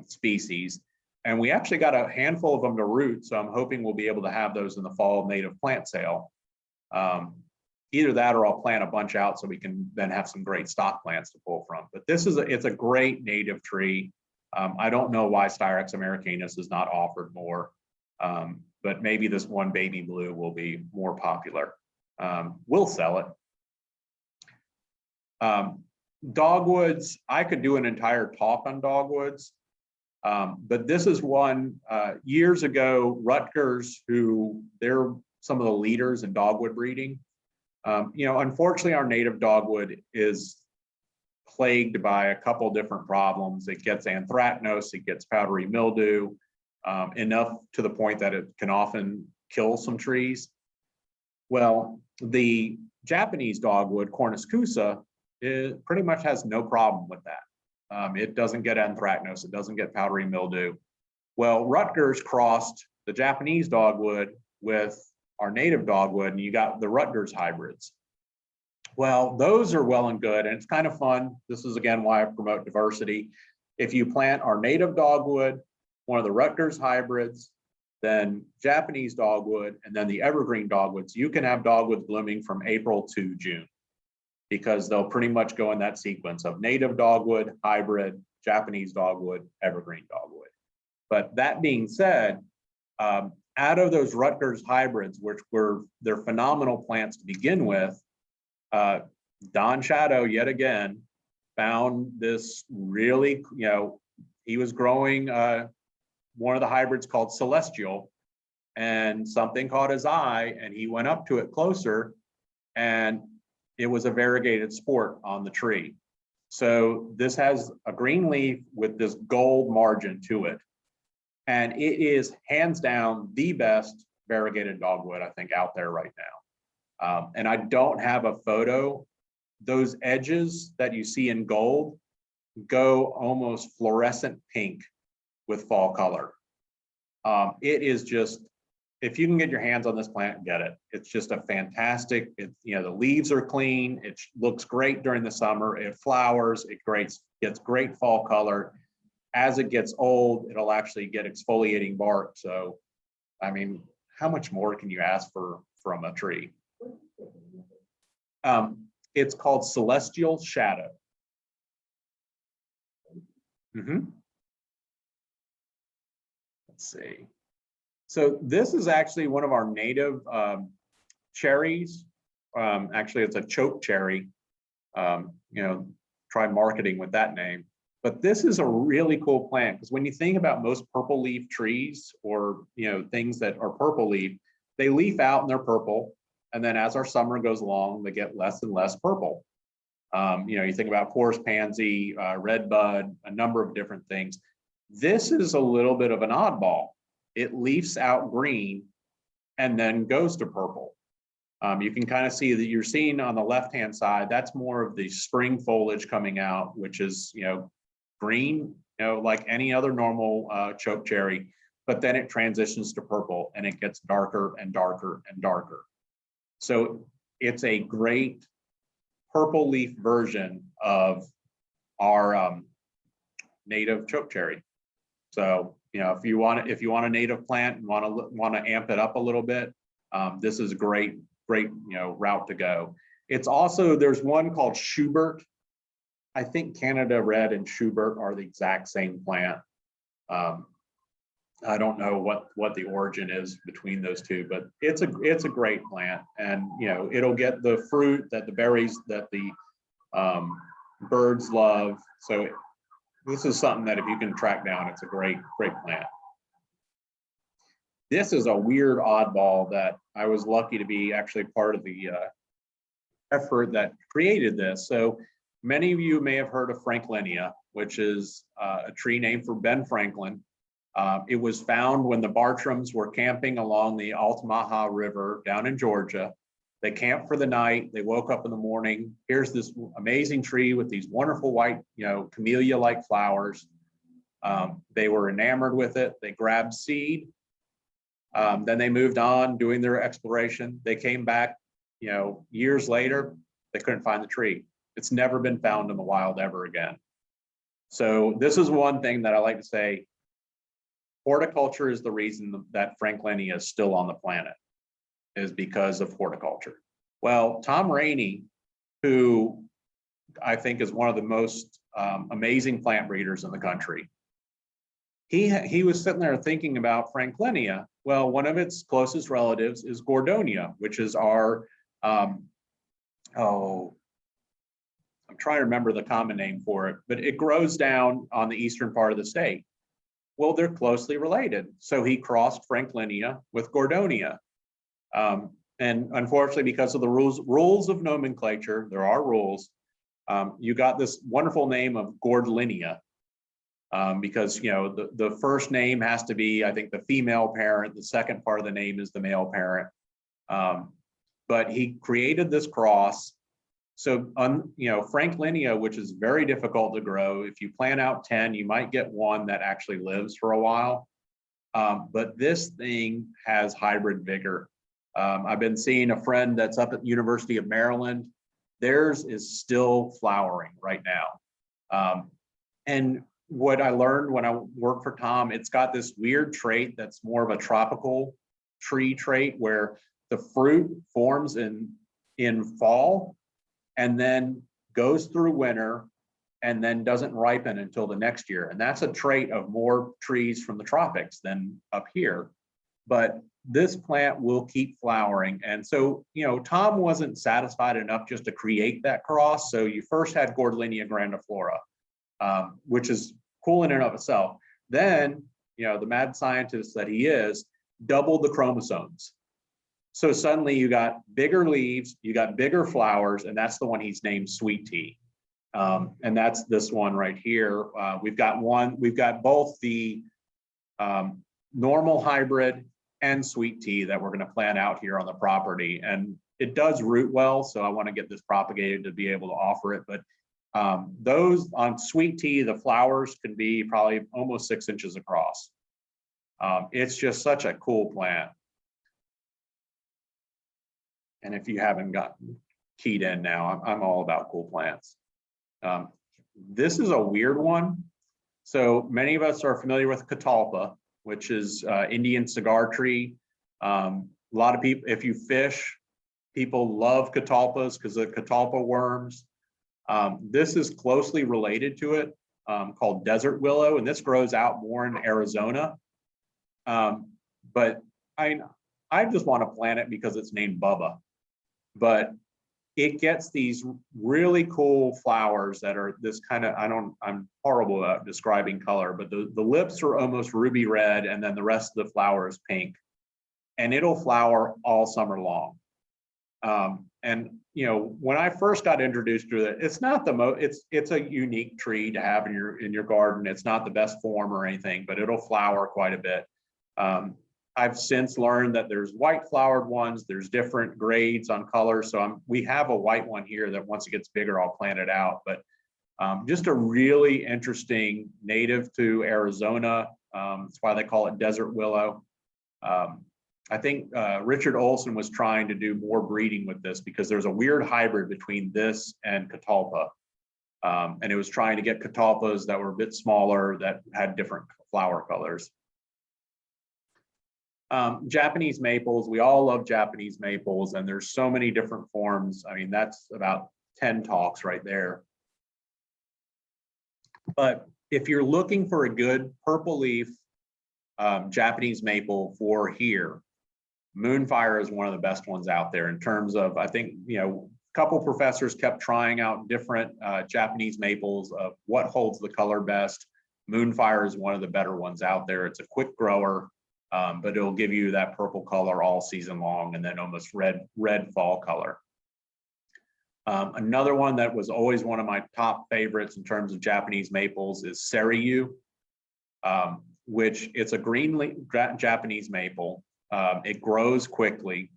Speaker 1: species. And we actually got a handful of them to root, so I'm hoping we'll be able to have those in the fall native plant sale. Either that, or I'll plant a bunch out so we can then have some great stock plants to pull from. But it's a great native tree. I don't know why Styrex Americanus is not offered more, but maybe this one baby blue will be more popular. We'll sell it. Dogwoods, I could do an entire talk on dogwoods, but this is one years ago, Rutgers, who they're some of the leaders in dogwood breeding. Unfortunately, our native dogwood is plagued by a couple different problems. It gets anthracnose, it gets powdery mildew, enough to the point that it can often kill some trees. Well, the Japanese dogwood, Cornus cusa, it pretty much has no problem with that. It doesn't get anthracnose, it doesn't get powdery mildew. Well, Rutgers crossed the Japanese dogwood with our native dogwood, and you got the Rutgers hybrids. Well, those are well and good, and it's kind of fun. This is again why I promote diversity. If you plant our native dogwood, one of the Rutgers hybrids, then Japanese dogwood, and then the evergreen dogwoods, you can have dogwoods blooming from April to June, because they'll pretty much go in that sequence of native dogwood, hybrid, Japanese dogwood, evergreen dogwood. But that being said, out of those Rutgers hybrids, which they're phenomenal plants to begin with, Don Shadow yet again found this really, he was growing one of the hybrids called Celestial, and something caught his eye, and he went up to it closer, and it was a variegated sport on the tree. So this has a green leaf with this gold margin to it. And it is hands down the best variegated dogwood, I think, out there right now. And I don't have a photo. Those edges that you see in gold go almost fluorescent pink with fall color. It is just, if you can get your hands on this plant, get it. It's just a fantastic, the leaves are clean. It looks great during the summer. It flowers, it gets great fall color. As it gets old, it'll actually get exfoliating bark. So, I mean, how much more can you ask from a tree? It's called Celestial Shadow. Let's see. So this is actually one of our native cherries. Actually, it's a choke cherry. Try marketing with that name. But this is a really cool plant because when you think about most purple leaf trees or things that are purple leaf, they leaf out and they're purple. And then as our summer goes along, they get less and less purple. You think about forest pansy, red bud, a number of different things. This is a little bit of an oddball. It leaves out green and then goes to purple. You can kind of see that you're seeing on the left-hand side, that's more of the spring foliage coming out, which is, green, like any other normal choke cherry, but then it transitions to purple and it gets darker and darker and darker. So it's a great purple leaf version of our native choke cherry. So, if you want a native plant and want to amp it up a little bit, this is a great route to go. It's also, there's one called Schubert. I think Canada Red and Schubert are the exact same plant. I don't know what the origin is between those two, but it's a great plant, and it'll get the fruit, that the berries that the birds love. So this is something that if you can track down, it's a great plant. This is a weird oddball that I was lucky to be actually part of the effort that created this. So many of you may have heard of Franklinia, which is a tree named for Ben Franklin. It was found when the Bartrams were camping along the Altamaha River down in Georgia. They camped for the night. They woke up in the morning. Here's this amazing tree with these wonderful white, camellia-like flowers. They were enamored with it. They grabbed seed. Then they moved on doing their exploration. They came back, years later. They couldn't find the tree. It's never been found in the wild ever again. So this is one thing that I like to say. Horticulture is the reason that Franklinia is still on the planet, is because of horticulture. Well, Tom Rainey, who I think is one of the most amazing plant breeders in the country, he was sitting there thinking about Franklinia. Well, one of its closest relatives is Gordonia, which is our, I'm trying to remember the common name for it, but it grows down on the eastern part of the state. Well, they're closely related. So he crossed Franklinia with Gordonia. And unfortunately, because of the rules of nomenclature, there are rules, you got this wonderful name of Gordlinia, because the first name has to be, I think, the female parent. The second part of the name is the male parent. But he created this cross. So, Franklinia, which is very difficult to grow, if you plant out 10, you might get one that actually lives for a while. But this thing has hybrid vigor. I've been seeing a friend that's up at the University of Maryland. Theirs is still flowering right now. And what I learned when I worked for Tom, it's got this weird trait that's more of a tropical tree trait where the fruit forms in fall and then goes through winter and then doesn't ripen until the next year. And that's a trait of more trees from the tropics than up here. But this plant will keep flowering. And so, Tom wasn't satisfied enough just to create that cross. So you first had Gordlinia grandiflora, which is cool in and of itself. Then, the mad scientist that he is, doubled the chromosomes. So suddenly you got bigger leaves, you got bigger flowers, and that's the one he's named Sweet Tea. And that's this one right here. We've got both the normal hybrid and Sweet Tea that we're going to plant out here on the property. And it does root well, so I want to get this propagated to be able to offer it. But those on Sweet Tea, the flowers can be probably almost 6 inches across. It's just such a cool plant. And if you haven't gotten keyed in now, I'm all about cool plants. This is a weird one. So many of us are familiar with catalpa, which is Indian cigar tree. A lot of people, if you fish, people love catalpas because of catalpa worms. This is closely related to it, called desert willow, and this grows out more in Arizona. But I just want to plant it because it's named Bubba. But it gets these really cool flowers that are this kind of, I'm horrible at describing color, but the lips are almost ruby red, and then the rest of the flower is pink. And it'll flower all summer long. And you know, when I first got introduced to it, it's not the most, it's a unique tree to have in your garden. It's not the best form or anything, but it'll flower quite a bit. I've since learned that there's white flowered ones, there's different grades on color. So we have a white one here that once it gets bigger, I'll plant it out. But just a really interesting native to Arizona. That's why they call it desert willow. I think Richard Olson was trying to do more breeding with this because there's a weird hybrid between this and catalpa. And it was trying to get catalpas that were a bit smaller that had different flower colors. Japanese maples, we all love Japanese maples, and there's so many different forms. I mean, that's about 10 talks right there. But if you're looking for a good purple leaf Japanese maple for here, Moonfire is one of the best ones out there in terms of, I think, you know, a couple professors kept trying out different Japanese maples of what holds the color best. Moonfire is one of the better ones out there. It's a quick grower, but it'll give you that purple color all season long, and then almost red fall color. Another one that was always one of my top favorites in terms of Japanese maples is Seriyu, which it's a green Japanese maple. It grows quickly,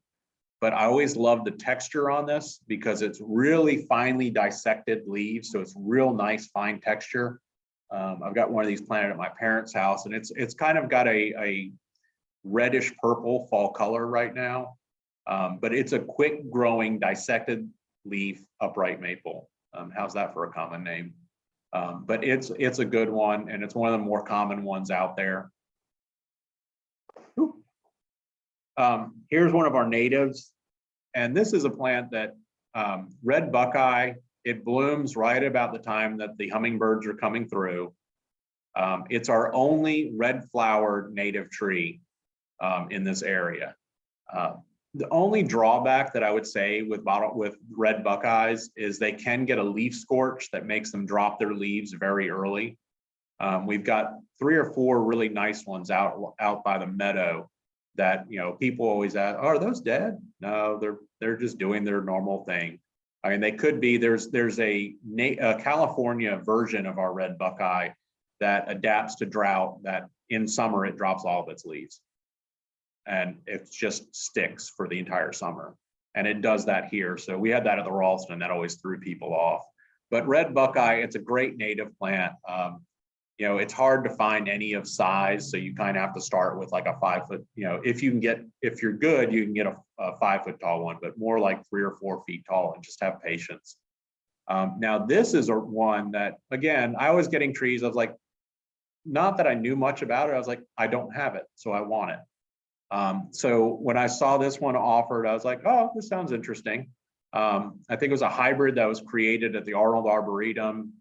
Speaker 1: but I always love the texture on this because it's really finely dissected leaves. So it's real nice, fine texture. I've got one of these planted at my parents' house, and it's kind of got a reddish purple fall color right now. But it's a quick growing dissected leaf upright maple. How's that for a common name? But it's a good one, and it's one of the more common ones out there. Here's one of our natives, and this is a plant that red buckeye. It blooms right about the time that the hummingbirds are coming through. It's our only red flowered native tree in this area. The only drawback that I would say with red buckeyes is they can get a leaf scorch that makes them drop their leaves very early. We've got 3 or 4 really nice ones out by the meadow that, you know, people always ask, oh, are those dead? No, they're just doing their normal thing. I mean, they could be. There's a California version of our red buckeye that adapts to drought, that in summer it drops all of its leaves, and it just sticks for the entire summer. And it does that here. So we had that at the Ralston, and that always threw people off. But red buckeye, it's a great native plant. You know, it's hard to find any of size, so you kind of have to start with like a 5 foot. You know, if you're good, you can get a 5 foot tall one, but more like 3 or 4 feet tall, and just have patience. Now this is one that, again, I was getting trees. I was like, not that I knew much about it. I was like, I don't have it, so I want it. So when I saw this one offered, I was like, oh, this sounds interesting. I think it was a hybrid that was created at the Arnold Arboretum.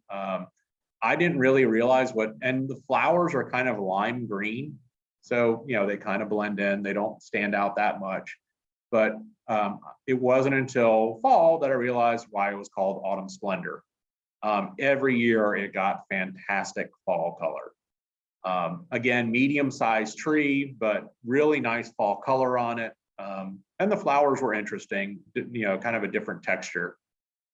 Speaker 1: I didn't really realize and the flowers are kind of lime green. So, you know, they kind of blend in, they don't stand out that much. But it wasn't until fall that I realized why it was called Autumn Splendor. Every year it got fantastic fall color. Again, medium-sized tree, but really nice fall color on it. And the flowers were interesting, you know, kind of a different texture.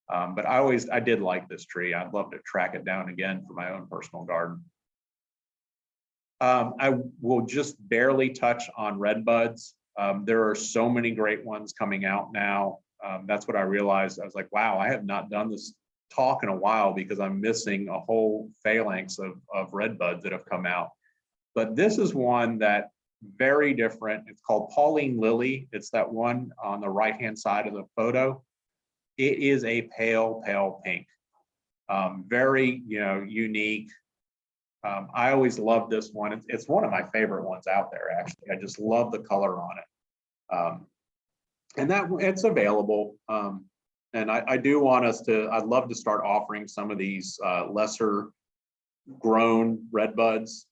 Speaker 1: But I did like this tree. I'd love to track it down again for my own personal garden. I will just barely touch on red buds. There are so many great ones coming out now. That's what I realized. I was like, wow, I have not done this talk in a while because I'm missing a whole phalanx of red buds that have come out. But this is one that very different. It's called Pauline Lilly. It's that one on the right-hand side of the photo. It is a pale, pale pink. Very, you know, unique. I always love this one. It's one of my favorite ones out there, actually. I just love the color on it. And that it's available. And I do want us to, I'd love to start offering some of these lesser grown red buds.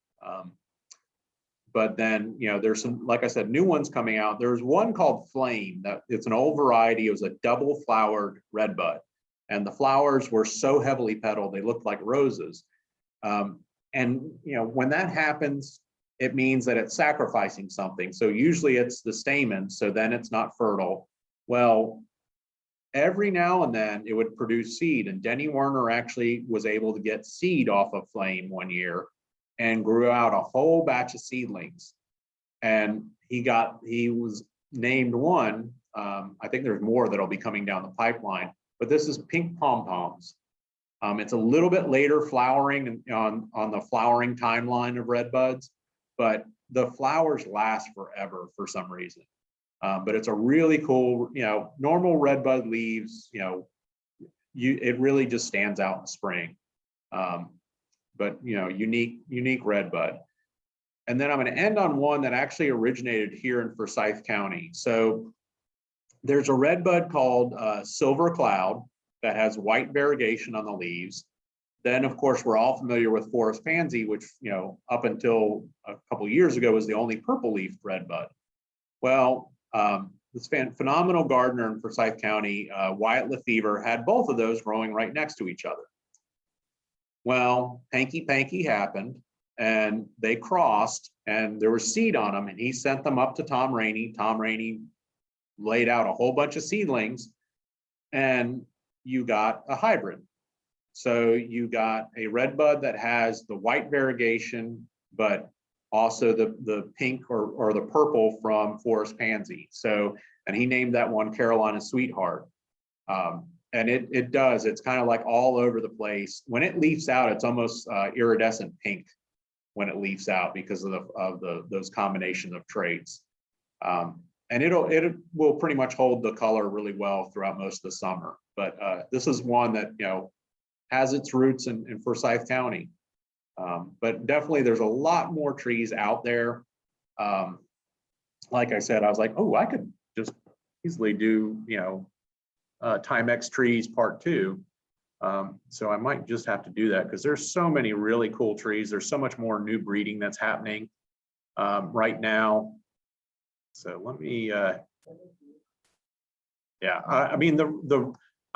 Speaker 1: but then, you know, there's some, like I said, new ones coming out. There's one called Flame that it's an old variety. It was a double flowered redbud, and the flowers were so heavily petaled, they looked like roses. And, you know, when that happens, it means that it's sacrificing something. So usually it's the stamen, so then it's not fertile. Well, every now and then it would produce seed, and Denny Werner actually was able to get seed off of Flame one year and grew out a whole batch of seedlings. And he was named one. I think there's more that'll be coming down the pipeline, but this is pink Pom-Poms. It's a little bit later flowering on the flowering timeline of redbuds, but the flowers last forever for some reason. But it's a really cool, you know, normal redbud leaves, you know, it really just stands out in spring. But, you know, unique redbud. And then I'm going to end on one that actually originated here in Forsyth County. So there's a redbud called Silver Cloud that has white variegation on the leaves. Then, of course, we're all familiar with forest pansy, which, you know, up until a couple years ago was the only purple leaf redbud. Well, this phenomenal gardener in Forsyth County, Wyatt Lefevre, had both of those growing right next to each other. Well, hanky panky happened, and they crossed, and there was seed on them, and he sent them up to Tom Rainey. Tom Rainey laid out a whole bunch of seedlings, and you got a hybrid. So you got a redbud that has the white variegation, but also the pink or the purple from forest pansy. So, and he named that one Carolina Sweetheart. And it does, it's kind of like all over the place. When it leaves out, it's almost iridescent pink when it leaves out because of those combination of traits. And it will pretty much hold the color really well throughout most of the summer. But this is one that, you know, has its roots in Forsyth County. But definitely there's a lot more trees out there. Like I said, I was like, oh, I could just easily do, you know, Timex trees part 2. So I might just have to do that because there's so many really cool trees. There's so much more new breeding that's happening right now. So let me, yeah, I mean,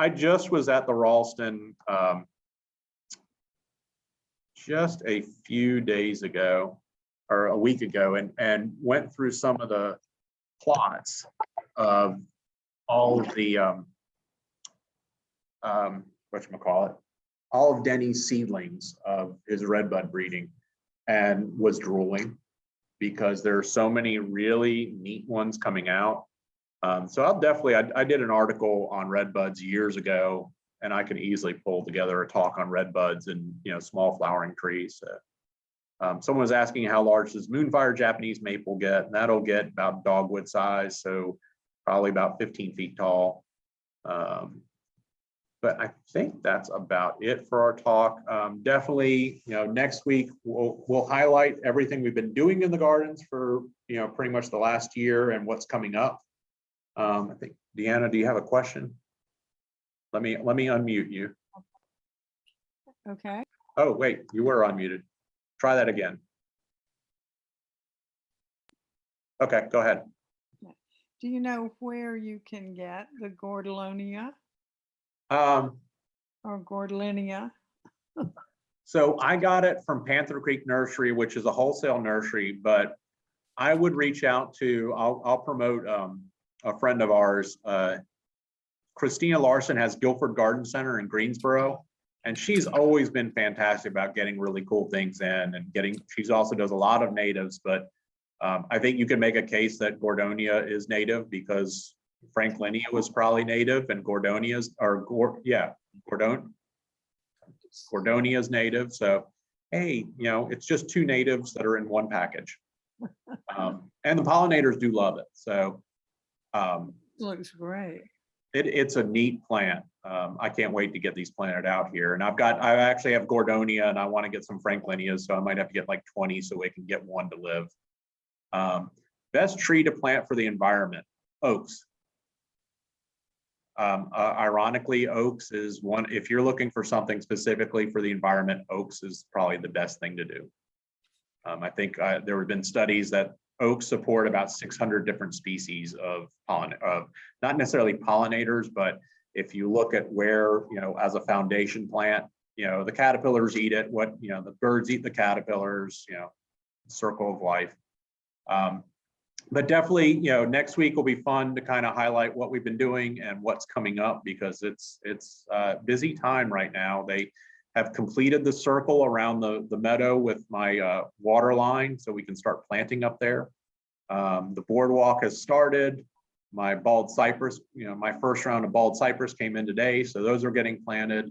Speaker 1: I just was at the Ralston just a few days ago or a week ago and went through some of the plots of all of the whatchamacallit, all of Denny's seedlings of his redbud breeding, and was drooling because there are so many really neat ones coming out. So I'll definitely, I did an article on redbuds years ago, and I could easily pull together a talk on redbuds and, you know, small flowering trees. Someone was asking how large does Moonfire Japanese maple get, and that'll get about dogwood size, so probably about 15 feet tall. But I think that's about it for our talk. Definitely, you know, next week we'll highlight everything we've been doing in the gardens for, you know, pretty much the last year and what's coming up. I think, Deanna, do you have a question? Let me unmute you.
Speaker 2: Okay.
Speaker 1: Oh, wait, you were unmuted. Try that again. Okay, go ahead.
Speaker 2: Do you know where you can get the Gordolonia
Speaker 1: Um,
Speaker 2: or Gordolinia?
Speaker 1: So I got it from Panther Creek Nursery, which is a wholesale nursery, but I would reach out to, I'll promote a friend of ours. Christina Larson has Guilford Garden Center in Greensboro, and she's always been fantastic about getting really cool things in and she also does a lot of natives, but I think you can make a case that Gordonia is native because Franklinia was probably native and Gordonia's, Gordonia is native. So, hey, you know, it's just 2 natives that are in one package. And the pollinators do love it. So
Speaker 2: Looks great.
Speaker 1: it's a neat plant. I can't wait to get these planted out here. And I actually have Gordonia and I want to get some Franklinias. So I might have to get like 20 so we can get one to live. Best tree to plant for the environment, oaks. Ironically, oaks is one, if you're looking for something specifically for the environment, oaks is probably the best thing to do. I think there have been studies that oaks support about 600 different species of not necessarily pollinators, but if you look at where, as a foundation plant, the caterpillars eat it, the birds eat the caterpillars, circle of life. But definitely, next week will be fun to kind of highlight what we've been doing and what's coming up, because it's a busy time right now. They have completed the circle around the meadow with my water line, so we can start planting up there. The boardwalk has started. My bald cypress, my first round of bald cypress came in today, so those are getting planted.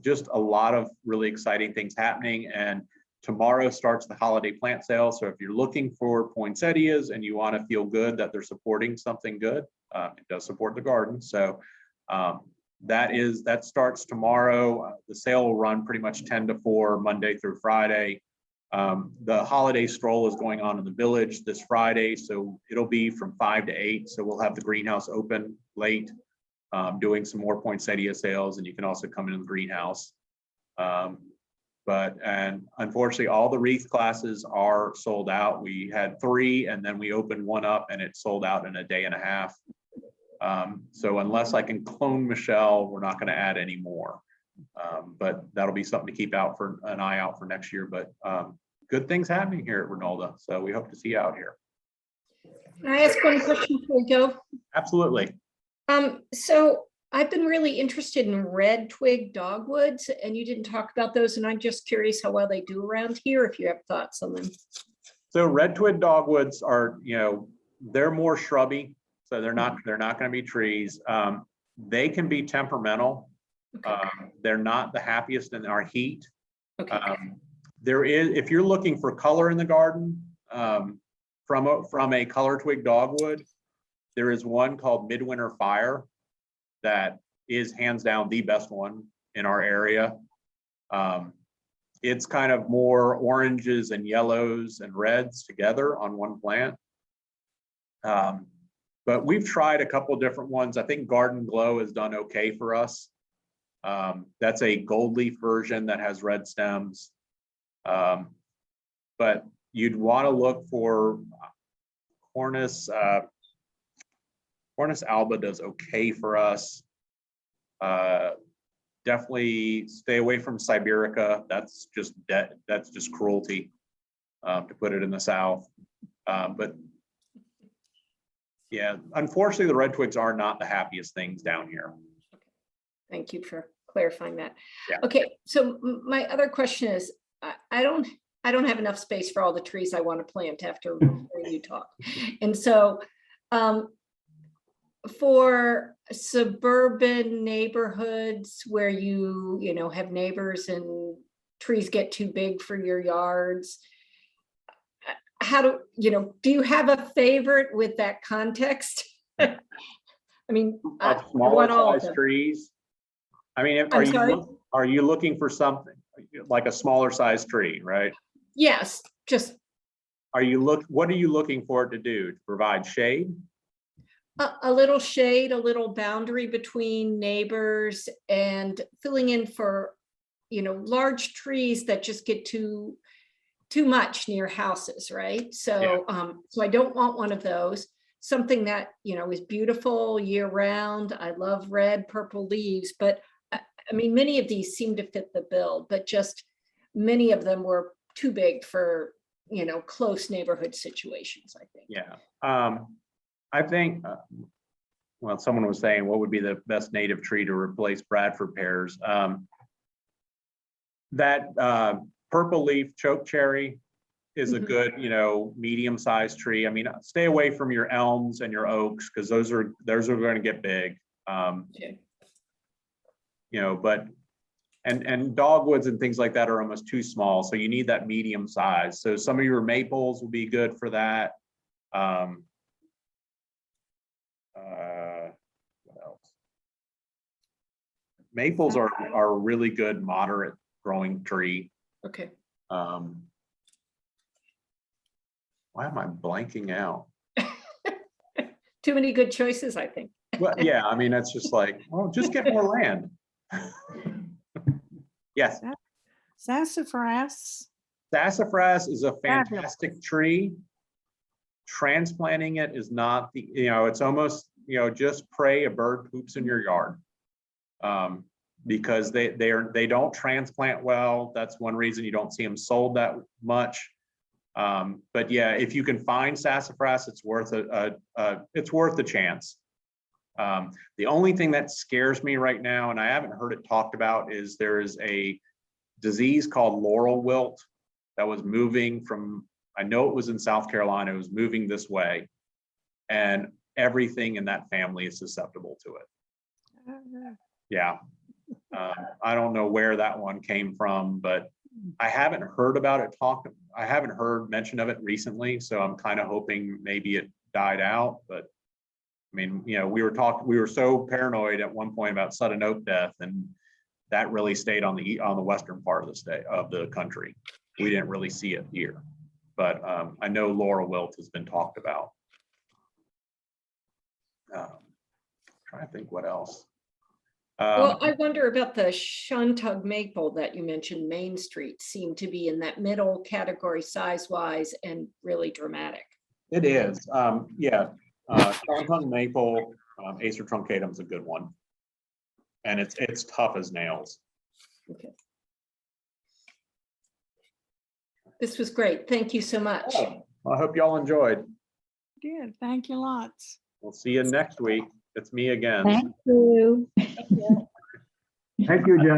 Speaker 1: Just a lot of really exciting things happening. And tomorrow starts the holiday plant sale. So if you're looking for poinsettias and you want to feel good that they're supporting something good, it does support the garden. So that starts tomorrow. The sale will run pretty much 10 to 4, Monday through Friday. The holiday stroll is going on in the village this Friday, so it'll be from 5 to 8. So we'll have the greenhouse open late, doing some more poinsettia sales, and you can also come into the greenhouse. And unfortunately, all the wreath classes are sold out. We had 3, and then we opened one up, and it sold out in a day and a half. So unless I can clone Michelle, we're not going to add any more. But that'll be something to keep an eye out for next year. But good things happening here at Reynolda, so we hope to see you out here.
Speaker 3: Can I ask one question before we go?
Speaker 1: Absolutely.
Speaker 3: So I've been really interested in red twig dogwoods, and you didn't talk about those, and I'm just curious how well they do around here, if you have thoughts on them.
Speaker 1: So red twig dogwoods are, they're more shrubby, so they're not going to be trees. They can be temperamental.
Speaker 3: Okay.
Speaker 1: They're not the happiest in our heat.
Speaker 3: Okay.
Speaker 1: If you're looking for color in the garden, from a color twig dogwood, there is one called Midwinter Fire that is hands down the best one in our area. It's kind of more oranges and yellows and reds together on one plant. But we've tried a couple different ones. I think Garden Glow has done okay for us. That's a gold leaf version that has red stems. But you'd want to look for Cornus alba does okay for us. Definitely stay away from Siberica. That's just cruelty to put it in the South. But yeah, unfortunately, the red twigs are not the happiest things down here.
Speaker 3: Thank you for clarifying that.
Speaker 1: Yeah.
Speaker 3: Okay, so my other question is, I don't have enough space for all the trees I want to plant after hearing you talk. And so for suburban neighborhoods where you have neighbors and trees get too big for your yards, do you have a favorite with that context? I mean, I
Speaker 1: smaller
Speaker 3: want all of
Speaker 1: size
Speaker 3: them.
Speaker 1: Trees. I mean,
Speaker 3: I'm
Speaker 1: are you looking for something like a smaller size tree, right?
Speaker 3: Yes, just
Speaker 1: what are you looking for it to do? To provide shade?
Speaker 3: a little shade, a little boundary between neighbors, and filling in for, large trees that just get too much near houses, right? So, so I don't want one of those. Something that, is beautiful year round. I love red, purple leaves, but I mean, many of these seem to fit the bill, but just many of them were too big for, close neighborhood situations, I think.
Speaker 1: Yeah. I think, well, someone was saying, what would be the best native tree to replace Bradford pears? That purple leaf choke cherry is a good, medium-sized tree. I mean, stay away from your elms and your oaks, because those are going to get big.
Speaker 3: Okay.
Speaker 1: But and dogwoods and things like that are almost too small, so you need that medium size. So some of your maples will be good for that. What else? Maples are a really good moderate growing tree.
Speaker 3: Okay.
Speaker 1: Why am I blanking out?
Speaker 3: Too many good choices, I think.
Speaker 1: Well, yeah, I mean, it's just like, well, just get more land. Yes.
Speaker 2: Sassafras.
Speaker 1: Sassafras is a fantastic tree. Transplanting it is not the, it's almost, just pray a bird poops in your yard. Because they don't transplant well. That's one reason you don't see them sold that much. But yeah, if you can find sassafras, it's worth a chance. The only thing that scares me right now, and I haven't heard it talked about, is there is a disease called Laurel Wilt that was moving from, I know it was in South Carolina, it was moving this way, and everything in that family is susceptible to it. Yeah. I don't know where that one came from, but I haven't heard about it I haven't heard mention of it recently, so I'm kind of hoping maybe it died out. But I mean, we were so paranoid at one point about sudden oak death, and that really stayed on the western part of the state of the country. We didn't really see it here, but I know Laurel Wilt has been talked about. Trying to think what else.
Speaker 3: Well, I wonder about the Shantug Maple that you mentioned. Main Street seemed to be in that middle category size-wise and really dramatic.
Speaker 1: It is, yeah. Shantug Maple, Acer Truncatum is a good one, and it's tough as nails.
Speaker 3: Okay. This was great. Thank you so much.
Speaker 1: Oh, well, I hope y'all enjoyed.
Speaker 2: Good. Thank you lots.
Speaker 1: We'll see you next week. It's me again.
Speaker 4: Thank you.
Speaker 5: Thank you, John.